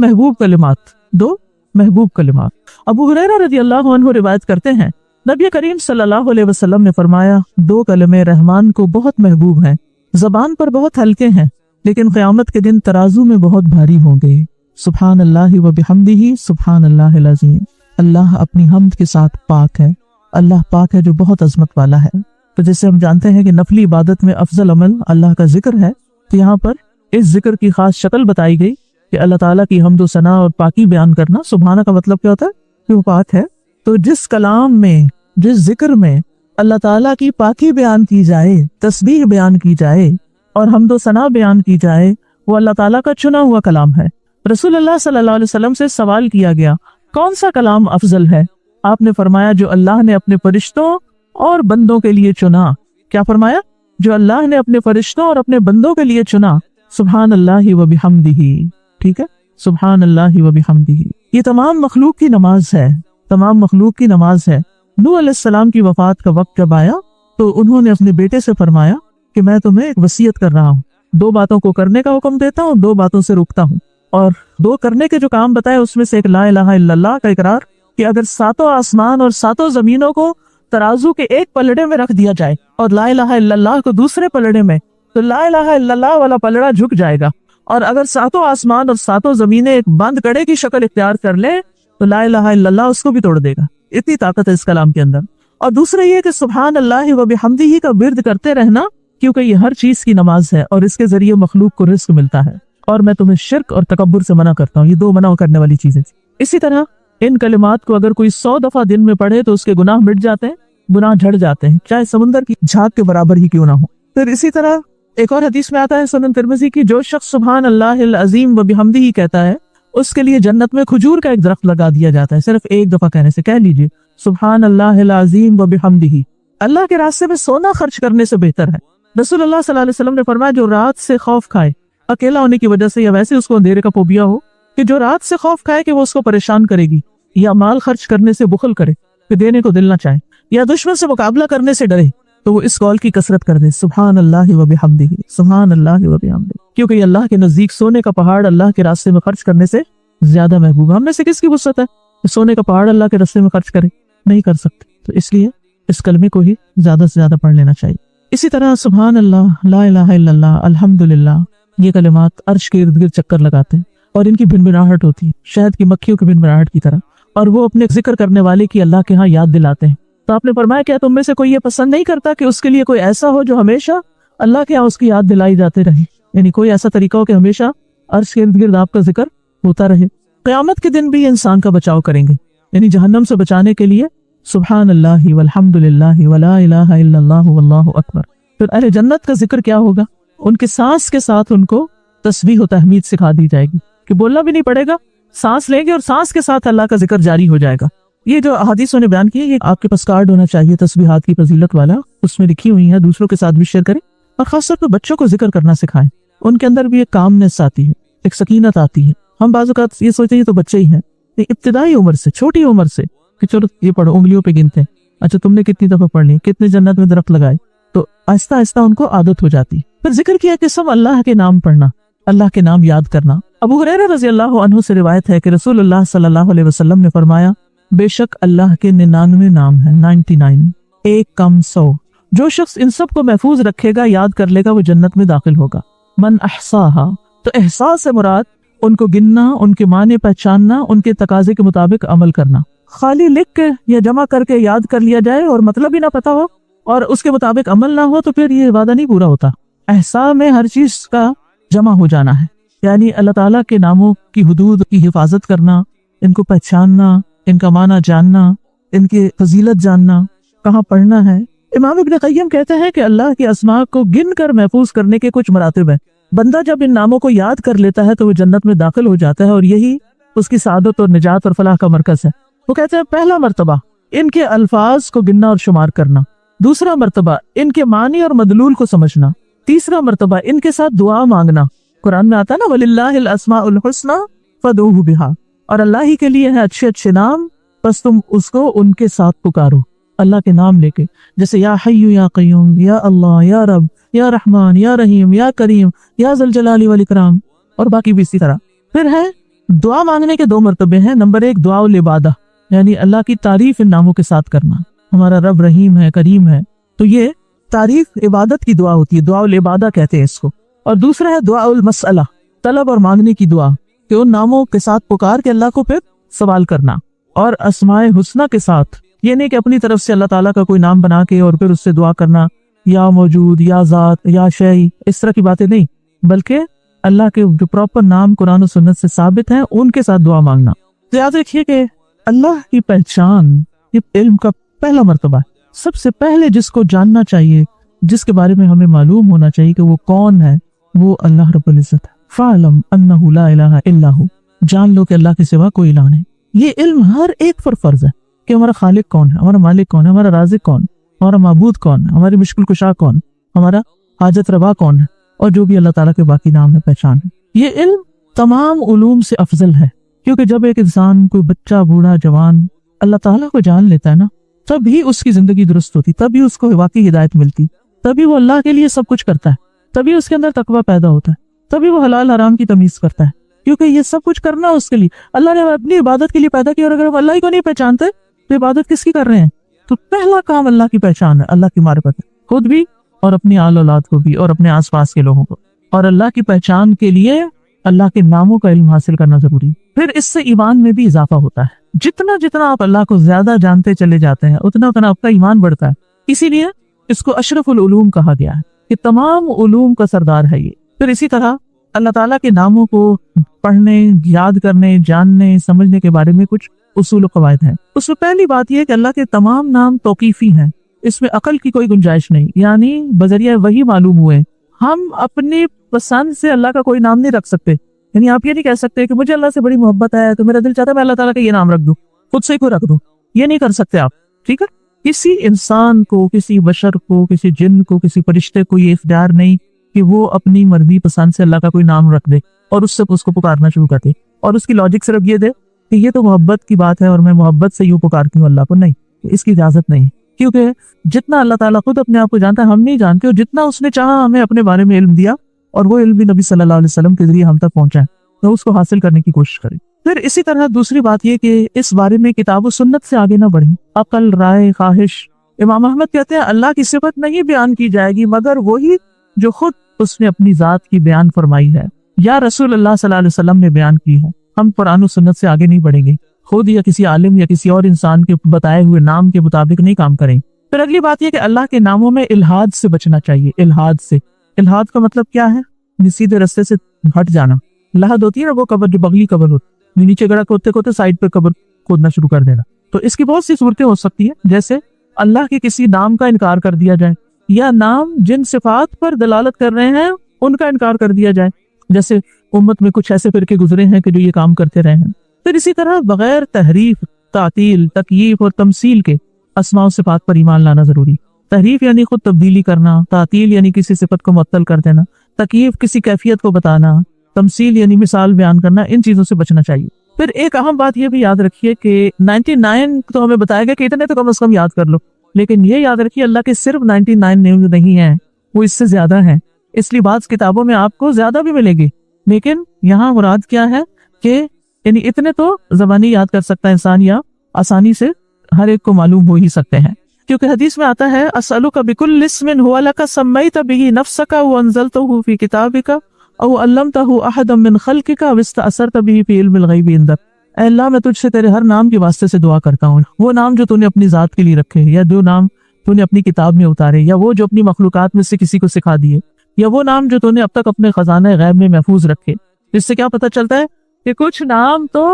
محبوب کلمات۔ ابو ہریرہ رضی اللہ عنہ روایت کرتے ہیں نبی کریم صلی اللہ علیہ وسلم نے فرمایا دو کلمے رحمان کو بہت محبوب ہیں، زبان پر بہت ہلکے ہیں لیکن قیامت کے دن ترازو میں بہت بھاری ہوں گے۔ सुभान अल्लाहि व बिहम्दिही सुभान अल्लाहिल अज़ीम। अल्लाह अपनी हम्द के साथ पाक है, अल्लाह पाक है जो बहुत अजमत वाला है। तो जैसे हम जानते हैं कि नफली इबादत में अफजल अमल अल्लाह का जिक्र है, तो यहाँ पर इस जिक्र की खास शक्ल बताई गई कि अल्लाह ताला की हम्द व सना और पाकी बयान करना। सुभाना का मतलब क्या होता है कि वो पाक है। तो जिस कलाम में, जिस जिक्र में अल्लाह ताला की पाकी बयान की जाए, तस्बीह बयान की जाए और हम्द व सना बयान की जाए, वो अल्लाह ताला का चुना हुआ कलाम है। रसूलुल्लाह सल्लल्लाहु अलैहि वसल्लम से सवाल किया गया, कौन सा कलाम अफजल है? आपने फरमाया, जो अल्लाह ने अपने फरिश्तों और बंदों के लिए चुना। क्या फरमाया? जो अल्लाह ने अपने फरिश्तों और अपने बंदों के लिए चुना। सुभान अल्लाहि व बिहम्दिही। ठीक है, सुभान अल्लाहि व बिहम्दिही। ये तमाम मखलूक की नमाज है, तमाम मखलूक की नमाज है। नूह अलैहिस्सलाम की वफात का वक्त जब आया तो उन्होंने अपने बेटे से फरमाया कि मैं तुम्हें एक वसीयत कर रहा हूँ, दो बातों को करने का हुक्म देता हूँ, दो बातों से रोकता हूँ। और दो करने के जो काम बताए उसमें से एक ला इलाहा इल्लल्लाह का इकरार, कि अगर सातों आसमान और सातों जमीनों को तराजू के एक पलड़े में रख दिया जाए और ला इलाहा इल्लल्लाह को दूसरे पलड़े में, तो ला इलाहा इल्लल्लाह वाला पलड़ा झुक जाएगा। और अगर सातों आसमान और सातों जमीनें एक बंद कड़े की शक्ल इख्तियार कर ले तो ला इलाहा इल्लल्लाह उसको भी तोड़ देगा। इतनी ताकत है इस कलाम के अंदर। और दूसरा ये कि सुभान अल्लाहि व बिहम्दिही का विर्द करते रहना, क्योंकि ये हर चीज की नमाज है और इसके जरिए मखलूक को रिस्क मिलता है। और मैं तुम्हें शिर्क और तकब्बुर से मना करता हूँ। ये दो मना करने वाली चीजें। इसी तरह इन कलिमात को अगर कोई 100 दफा दिन में पढ़े तो उसके गुनाह मिट जाते हैं, गुनाह झड़ जाते हैं, चाहे समुंदर की झाग के बराबर ही क्यों ना हो। फिर इसी तरह एक और हदीस में आता है सुनन तिरमिज़ी की, जो शख्स सुभान अल्लाहिल अज़ीम व बिहम्दिही कहता है उसके लिए जन्नत में खजूर का एक दरख्त लगा दिया जाता है, सिर्फ एक दफा कहने से। कह लीजिए सुभान अल्लाहिल अज़ीम व बिहम्दिही। अल्लाह के रास्ते में सोना खर्च करने से बेहतर है। रसूलुल्लाह सल्लल्लाहु अलैहि वसल्लम ने फरमाया, जो रात से खौफ खाए, अकेला होने की वजह से या वैसे उसको अंधेरे का फोबिया हो, कि जो रात से खौफ खाए कि वो उसको परेशान करेगी, या माल खर्च करने से बुखल करे कि देने को दिल ना चाहे, या दुश्मन से मुकाबला करने से डरे, तो वो इस कौल की कसरत कर दे, सुभान अल्लाहि व बिहम्दिही, सुभान अल्लाहि व बिहम्दिही। क्योंकि अल्लाह के नजदीक सोने का पहाड़ अल्लाह के रास्ते में खर्च करने से ज्यादा महबूब है। हम में से किसकी वुसअत है सोने का पहाड़ अल्लाह के रास्ते में खर्च करे? नहीं कर सकते। तो इसलिए इस कलमे को ही ज्यादा से ज्यादा पढ़ लेना चाहिए। इसी तरह सुभान अल्लाह, ला इलाहा इल्लल्लाह, अल्हम्दुलिल्लाह, ये कलिमात अर्श के इर्द गिर्द चक्कर लगाते हैं और इनकी भिनभिनाहट होती है शहद की मक्खियों की भिनभिनाहट की तरह, और वो अपने जिक्र करने वाले की अल्लाह के यहाँ याद दिलाते हैं। तो आपने फरमाया, क्या तुम में से कोई ये पसंद नहीं करता कि उसके लिए कोई ऐसा हो जो हमेशा अल्लाह के यहाँ उसकी याद दिलाई जाते रहे? यानी कोई ऐसा तरीका हो कि हमेशा अर्श के इर्द गिर्द आपका जिक्र होता रहे। क़यामत के दिन भी इंसान का बचाव करेंगे, यानी जहन्नम से बचाने के लिए सुभान अल्लाहि वल्हम्दुलिल्लाहि वला इलाहा इल्लल्लाह वल्लाहु अकबर। फिर अहले जन्नत का जिक्र क्या होगा? उनके सांस के साथ उनको तस्बीह व तहमीद सिखा दी जाएगी कि बोलना भी नहीं पड़ेगा, सांस लेंगे और सांस के साथ अल्लाह का जिक्र जारी हो जाएगा। ये जो हदीसों ने बयान किया, ये आपके पास कार्ड होना चाहिए तस्बीहात की फजीलत वाला, उसमें लिखी हुई है, दूसरों के साथ भी शेयर करें और खासतौर पर बच्चों को जिक्र करना सिखाएं। उनके अंदर भी एक कामनेस आती है, एक सकीनत आती है। हम बाज़ औक़ात ये सोचते हैं तो बच्चे ही हैं, इब्तिदाई उम्र से, छोटी उम्र से कि चलो ये पढ़ो, उंगलियों पे गिनते हैं, अच्छा तुमने कितनी दफा पढ़ ली, कितने जन्नत में दरख्त लगाए, तो आहिस्ता आहिस्ता उनको आदत हो जाती है। फिर जिक्र किया कि सब अल्लाह के नाम पढ़ना, अल्लाह के नाम याद करना। अबू हुरैरा रज़ियल्लाहु अन्हु से रिवायत है कि रसूलुल्लाह सल्लल्लाहु अलैहि वसल्लम ने फरमाया, बेशक अल्लाह के 99 नाम है, 99, एक कम 100। जो शख्स इन सब को महफूज रखेगा, याद कर लेगा, वो जन्नत में दाखिल होगा। मन अहसाहा, तो एहसास से मुराद उनको गिनना, उनके माने पहचानना, उनके तकाजे के मुताबिक अमल करना। खाली लिख के या जमा करके याद कर लिया जाए और मतलब ही ना पता हो और उसके मुताबिक अमल ना हो, तो फिर ये वादा नहीं पूरा होता। एहसास में हर चीज का जमा हो जाना है, यानी अल्लाह ताला के नामों की हुदूद की हिफाजत करना, इनको पहचानना, इनका माना जानना, इनकी फजीलत जानना, कहाँ पढ़ना है। इमाम इब्न क़य्यिम कहते हैं कि अल्लाह के अस्मा को गिन कर महफूज करने के कुछ मरातिब हैं। बंदा जब इन नामों को याद कर लेता है तो वो जन्नत में दाखिल हो जाता है और यही उसकी सादत और निजात और फलाह का मरकज है। वो कहते हैं, पहला मर्तबा इनके अल्फाज को गिनना और शुमार करना, दूसरा मर्तबा इनके मानी और मदलूल को समझना, तीसरा मर्तबा इनके साथ दुआ मांगना। कुरान में आता है ना, वलिल्लाहिल अस्माउल हुस्ना फदऊहु बिहा, और अल्लाह ही के लिए है अच्छे अच्छे नाम, बस तुम उसको उनके साथ पुकारो, अल्लाह के नाम लेके। जैसे या हय्यु या क़य्यूम, या अल्लाह, या रब, या रहमान, या रहीम, या करीम, या ज़ुल जलाली वल इकराम, और बाकी भी इसी तरह। फिर है दुआ मांगने के 2 मर्तबे हैं। नंबर 1 दुआउल इबादा, यानी अल्लाह की तारीफ इन नामों के साथ करना। हमारा रब रहीम है, करीम है, तो ये तारीफ इबादत की दुआ होती है, दुआउल इबादा कहते हैं इसको। और दूसरा है दुआउल मसअला, तलब और मांगने की दुआ, کہ ان ناموں کے ساتھ پکار کے اللہ کو پھر سوال کرنا، اور اسماء حسنہ کے ساتھ، یہ نہیں کہ اپنی طرف سے اللہ تعالیٰ کا کوئی نام بنا کے اور پھر اس سے دعا کرنا، یا موجود، یا ذات، یا شیء، اس طرح کی باتیں نہیں، بلکہ اللہ کے جو پراپر نام قرآن و سنت سے ثابت ہیں ان کے ساتھ دعا مانگنا۔ تو یاد رکھیے کہ اللہ کی پہچان یہ علم کا پہلا مرتبہ ہے۔ سب سے پہلے جس کو جاننا چاہیے، جس کے بارے میں ہمیں معلوم ہونا چاہیے کہ وہ کون ہے، وہ اللہ رب العزت ہے۔ فَاعْلَمْ أَنَّهُ لَا إِلَهَ إِلَّا هُوَ، جان لو کہ اللہ کے سوا کوئی الہ نہیں۔ یہ علم ہر ایک پر فرض ہے کہ ہمارا خالق کون ہے، ہمارا مالک کون ہے، ہمارا رازق کون، ہمارا معبود کون ہے، ہماری مشکل کشا کون، ہمارا حاجت روا کون ہے، اور جو بھی اللہ تعالیٰ کے باقی نام ہے، پہچان ہے۔ یہ علم تمام علوم سے افضل ہے، کیونکہ جب ایک انسان، کوئی بچہ، بوڑھا، جوان اللہ تعالیٰ کو جان لیتا ہے نا، تبھی اس کی زندگی درست ہوتی، تبھی اس کو واقعی ہدایت ملتی، تبھی وہ اللہ کے لیے سب کچھ کرتا ہے، تبھی اس کے اندر تقویٰ پیدا ہوتا ہے، تبھی وہ حلال حرام کی تمیز کرتا ہے، کیونکہ یہ سب کچھ کرنا اس کے لیے اللہ نے اپنی عبادت کے لیے پیدا کیا، اور اگر ہم اللہ ہی کو نہیں پہچانتے تو عبادت کس کی کر رہے ہیں؟ تو پہلا کام اللہ کی پہچان ہے، اللہ کی معرفت ہے، خود بھی اور اپنی آل اولاد کو بھی اور اپنے آس پاس کے لوگوں کو۔ اور اللہ کی پہچان کے لیے اللہ کے ناموں کا علم حاصل کرنا ضروری ہے۔ پھر اس سے ایمان میں بھی اضافہ ہوتا ہے، جتنا جتنا آپ اللہ کو زیادہ جانتے چلے جاتے ہیں اتنا اتنا آپ کا ایمان بڑھتا ہے، اسی لیے اس کو اشرف العلوم کہا گیا ہے کہ تمام علوم کا سردار ہے یہ۔ پھر اسی طرح اللہ تعالیٰ کے ناموں کو پڑھنے، یاد کرنے، جاننے، سمجھنے کے بارے میں کچھ اصول و قواعد ہیں۔ اس میں پہلی بات یہ کہ اللہ کے تمام نام توقیفی ہیں، اس میں عقل کی کوئی گنجائش نہیں، یعنی بذریعہ وہی معلوم ہوئے۔ ہم اپنی پسند سے اللہ کا کوئی نام نہیں رکھ سکتے، یعنی آپ یہ نہیں کہہ سکتے کہ مجھے اللہ سے بڑی محبت ہے تو میرا دل چاہتا ہے میں اللہ تعالیٰ کا یہ نام رکھ دوں، خود سے ہی کوئی رکھ دوں، یہ نہیں کر سکتے آپ، ٹھیک ہے؟ کسی انسان کو، کسی بشر کو، کسی جن کو، کسی فرشتے کو یہ اختیار نہیں کہ وہ اپنی مرضی پسند سے اللہ کا کوئی نام رکھ دے اور اس سے اس کو پکارنا شروع کر دے، اور اس کی لاجک صرف یہ دے کہ یہ تو محبت کی بات ہے اور میں محبت سے یوں پکارتی ہوں اللہ کو۔ نہیں، اس کی اجازت نہیں، کیونکہ جتنا اللہ تعالیٰ خود اپنے آپ کو جانتا ہے ہم نہیں جانتے، اور جتنا اس نے چاہا ہمیں اپنے بارے میں علم دیا، اور وہ علم بھی نبی صلی اللہ علیہ وسلم کے ذریعے ہم تک پہنچا ہے، تو اس کو حاصل کرنے کی کوشش کریں۔ پھر اسی طرح دوسری بات یہ کہ اس بارے میں کتاب و سنت سے آگے نہ بڑھیں، عقل، رائے، خواہش۔ امام احمد کہتے ہیں اللہ کی صفت نہیں بیان کی جائے گی مگر وہی جو خود اس نے اپنی ذات کی بیان فرمائی ہے یا رسول اللہ صلی اللہ علیہ وسلم نے بیان کی ہو۔ ہم قرآن و سنت سے آگے نہیں بڑھیں گے، خود یا کسی عالم یا کسی اور انسان کے بتائے ہوئے نام کے مطابق نہیں کام کریں۔ پھر اگلی بات یہ کہ اللہ کے ناموں میں الحاد سے بچنا چاہیے۔ الحاد سے، الحاد کا مطلب کیا ہے؟ سیدھے رستے سے ہٹ جانا۔ لحد ہوتی ہے نا وہ قبر، جو بغلی قبر ہوتی، نیچے گڑا کھودتے کھودتے سائڈ پہ قبر کھودنا شروع کر دینا۔ تو اس کی بہت سی صورتیں ہو سکتی ہیں، جیسے اللہ کے کسی نام کا انکار کر دیا جائے، یا نام جن صفات پر دلالت کر رہے ہیں ان کا انکار کر دیا جائے، جیسے امت میں کچھ ایسے فرقے گزرے ہیں کہ جو یہ کام کرتے رہے ہیں۔ پھر اسی طرح بغیر تحریف، تعطیل، تکییف اور تمثیل کے اسماء و صفات پر ایمان لانا ضروری۔ تحریف یعنی خود تبدیلی کرنا، تعطیل یعنی کسی صفت کو معطل کر دینا، تکییف کسی کیفیت کو بتانا، تمثیل یعنی مثال بیان کرنا، ان چیزوں سے بچنا چاہیے۔ پھر ایک اہم بات یہ بھی یاد رکھیے کہ 99 تو ہمیں بتایا گیا کہ اتنے تو کم از کم یاد کر لو، لیکن یہ یاد رکھیے اللہ کے صرف 99 نیم نہیں ہیں، وہ اس سے زیادہ ہیں۔ اس لیے بعض کتابوں میں آپ کو زیادہ بھی ملے گی، لیکن یہاں مراد کیا ہے کہ یعنی اتنے تو زبانی یاد کر سکتا ہے انسان، یا آسانی سے ہر ایک کو معلوم ہو ہی سکتے ہیں، کیونکہ حدیث میں آتا ہے اسألک بکل اسم هو لک سمیت به نفسک وانزلته فی کتابک او علمته احدا من خلقک او استأثرت به فی علم الغیب عندک۔ اے اللہ میں تجھ سے تیرے ہر نام کے واسطے سے دعا کرتا ہوں، وہ نام جو تو نے اپنی ذات کے لیے رکھے، یا جو نام تو نے اپنی کتاب میں اتارے، یا وہ جو اپنی مخلوقات میں سے کسی کو سکھا دیے، یا وہ نام جو تو نے اب تک اپنے خزانہ غیب میں محفوظ رکھے۔ اس سے کیا پتہ چلتا ہے کہ کچھ نام تو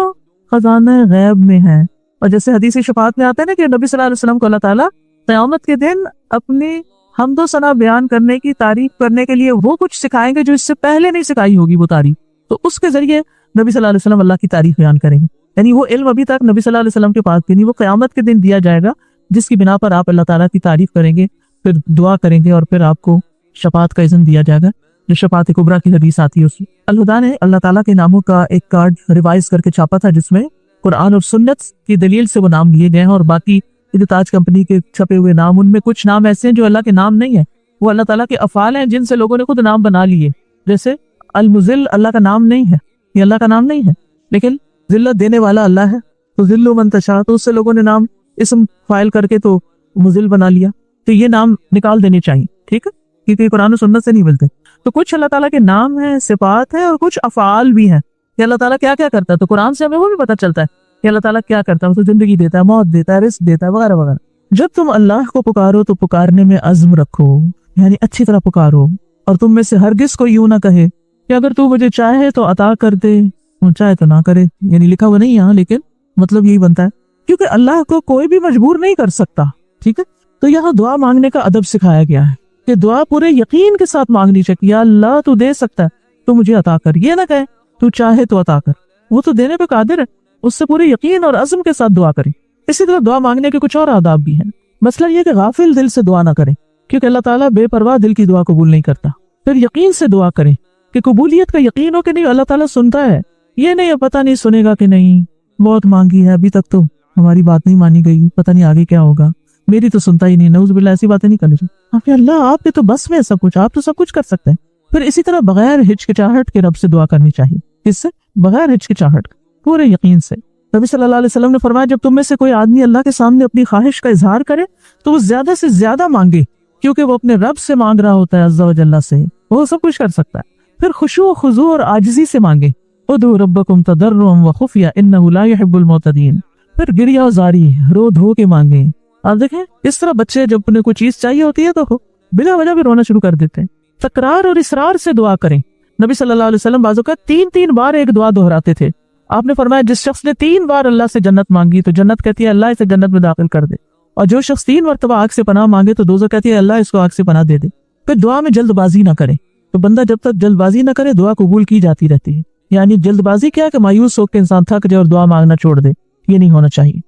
خزانہ غیب میں ہیں، اور جیسے حدیث شفاعت میں آتا ہے نا کہ نبی صلی اللہ علیہ وسلم کو اللہ تعالیٰ قیامت کے دن اپنی حمد و ثنا بیان کرنے کی، تعریف کرنے کے لیے وہ کچھ سکھائیں گے جو اس سے پہلے نہیں سکھائی ہوگی وہ تعریف، تو اس کے ذریعے نبی صلی اللہ علیہ وسلم اللہ کی تعریف بیان کریں گے۔ یعنی وہ علم ابھی تک نبی صلی اللہ علیہ وسلم کے پاس بھی نہیں، وہ قیامت کے دن دیا جائے گا، جس کی بنا پر آپ اللہ تعالیٰ کی تعریف کریں گے، پھر دعا کریں گے، اور پھر آپ کو شفاعت کا اذن دیا جائے گا، جو شفاعت کبریٰ کی حدیث آتی ہے اس میں۔ الہدیٰ نے اللہ تعالیٰ کے ناموں کا ایک کارڈ ریوائز کر کے چھاپا تھا، جس میں قرآن اور سنت کی دلیل سے وہ نام لیے گئے ہیں، اور باقی تاج کمپنی کے چھپے ہوئے نام، ان میں کچھ نام ایسے ہیں جو اللہ کے نام نہیں ہیں، وہ اللہ تعالیٰ کے افعال ہیں جن سے لوگوں نے خود نام بنا لیے۔ جیسے المذل اللہ کا نام نہیں ہے، یہ اللہ کا نام نہیں ہے، لیکن ذلت دینے والا اللہ ہے، تو ذل من تشاء، تو اس سے لوگوں نے نام اسم فائل کر کے تو مذل بنا لیا، تو یہ نام نکال دینے چاہیے، ٹھیک ہے، کیونکہ قرآن و سنت سے نہیں ملتے۔ تو کچھ اللہ تعالیٰ کے نام ہیں، صفات ہیں، اور کچھ افعال بھی ہیں، کہ اللہ تعالیٰ کیا کیا کرتا ہے، تو قرآن سے ہمیں وہ بھی پتہ چلتا ہے کہ اللہ تعالیٰ کیا کرتا ہے، وہ تو زندگی دیتا ہے، موت دیتا ہے، رزق دیتا ہے، وغیرہ وغیرہ۔ جب تم اللہ کو پکارو تو پکارنے میں عزم رکھو، یعنی اچھی طرح پکارو، اور تم میں سے ہرگز کوئی یوں نہ کہے کہ اگر تو مجھے چاہے تو عطا کر دے، چاہے تو نہ کرے، یعنی لکھا ہوا نہیں یہاں لیکن مطلب یہی بنتا ہے، کیونکہ اللہ کو کوئی بھی مجبور نہیں کر سکتا، ٹھیک ہے۔ تو یہاں دعا مانگنے کا ادب سکھایا گیا ہے کہ دعا پورے یقین کے ساتھ مانگنی چاہیے، یا اللہ تو دے سکتا ہے تو مجھے عطا کر، یہ نہ کہے تو چاہے تو عطا کر، وہ تو دینے پہ قادر ہے، اس سے پورے یقین اور عزم کے ساتھ دعا کرے۔ اسی طرح دعا مانگنے کے کچھ اور آداب بھی ہیں۔ مسئلہ یہ کہ غافل دل سے دعا نہ کرے، کیونکہ اللہ تعالیٰ بے پرواہ دل کی دعا قبول نہیں کرتا۔ پھر یقین سے دعا کرے کہ قبولیت کا یقین ہو کہ نہیں اللہ تعالیٰ سنتا ہے، یہ نہیں پتہ نہیں سنے گا کہ نہیں، بہت مانگی ہے ابھی تک تو ہماری بات نہیں مانی گئی، پتہ نہیں آگے کیا ہوگا، میری تو سنتا ہی نہیں، نعوذ باللہ ایسی باتیں نہیں کرنی چاہیے۔ اللہ آپ کے تو بس میں ہے سب کچھ، آپ تو سب کچھ کر سکتے ہیں۔ پھر اسی طرح بغیر ہچکچاہٹ کے رب سے دعا کرنی چاہیے، کس سے؟ بغیر ہچکچاہٹ، پورے یقین سے۔ نبی صلی اللہ علیہ وسلم نے فرمایا جب تم میں سے کوئی آدمی اللہ کے سامنے اپنی خواہش کا اظہار کرے تو وہ زیادہ سے زیادہ مانگے، کیونکہ وہ اپنے رب سے مانگ رہا ہوتا ہے عز و جل سے، وہ سب کچھ کر سکتا ہے۔ پھر خشوع و خضوع اور عاجزی سے مانگے، ادعوا ربکم تضرعا وخفیا انہ لا یحب المعتدین۔ پھر گریہ و زاری، رو دھو کے مانگے۔ آپ دیکھیں اس طرح بچے جب انہیں کوئی چیز چاہیے ہوتی ہے تو بلا وجہ بھی رونا شروع کر دیتے ہیں۔ تکرار اور اصرار سے دعا کریں۔ نبی صلی اللہ علیہ وسلم بعض اوقات 3 بار ایک دعا دہراتے تھے۔ آپ نے فرمایا جس شخص نے 3 بار اللہ سے جنت مانگی تو جنت کہتی ہے اللہ اسے جنت میں داخل کر دے، اور جو شخص 3 مرتبہ آگ سے پناہ مانگے تو دوزخ کہتی ہے اللہ اس کو آگ سے پناہ دے دے۔ پھر دعا میں جلد بازی نہ کرے، تو بندہ جب تک جلد بازی نہ کرے دعا قبول کی جاتی رہتی ہے۔ یعنی جلد بازی کیا کہ مایوس ہو کے انسان تھک جائے اور دعا مانگنا چھوڑ دے، یہ نہیں ہونا چاہیے۔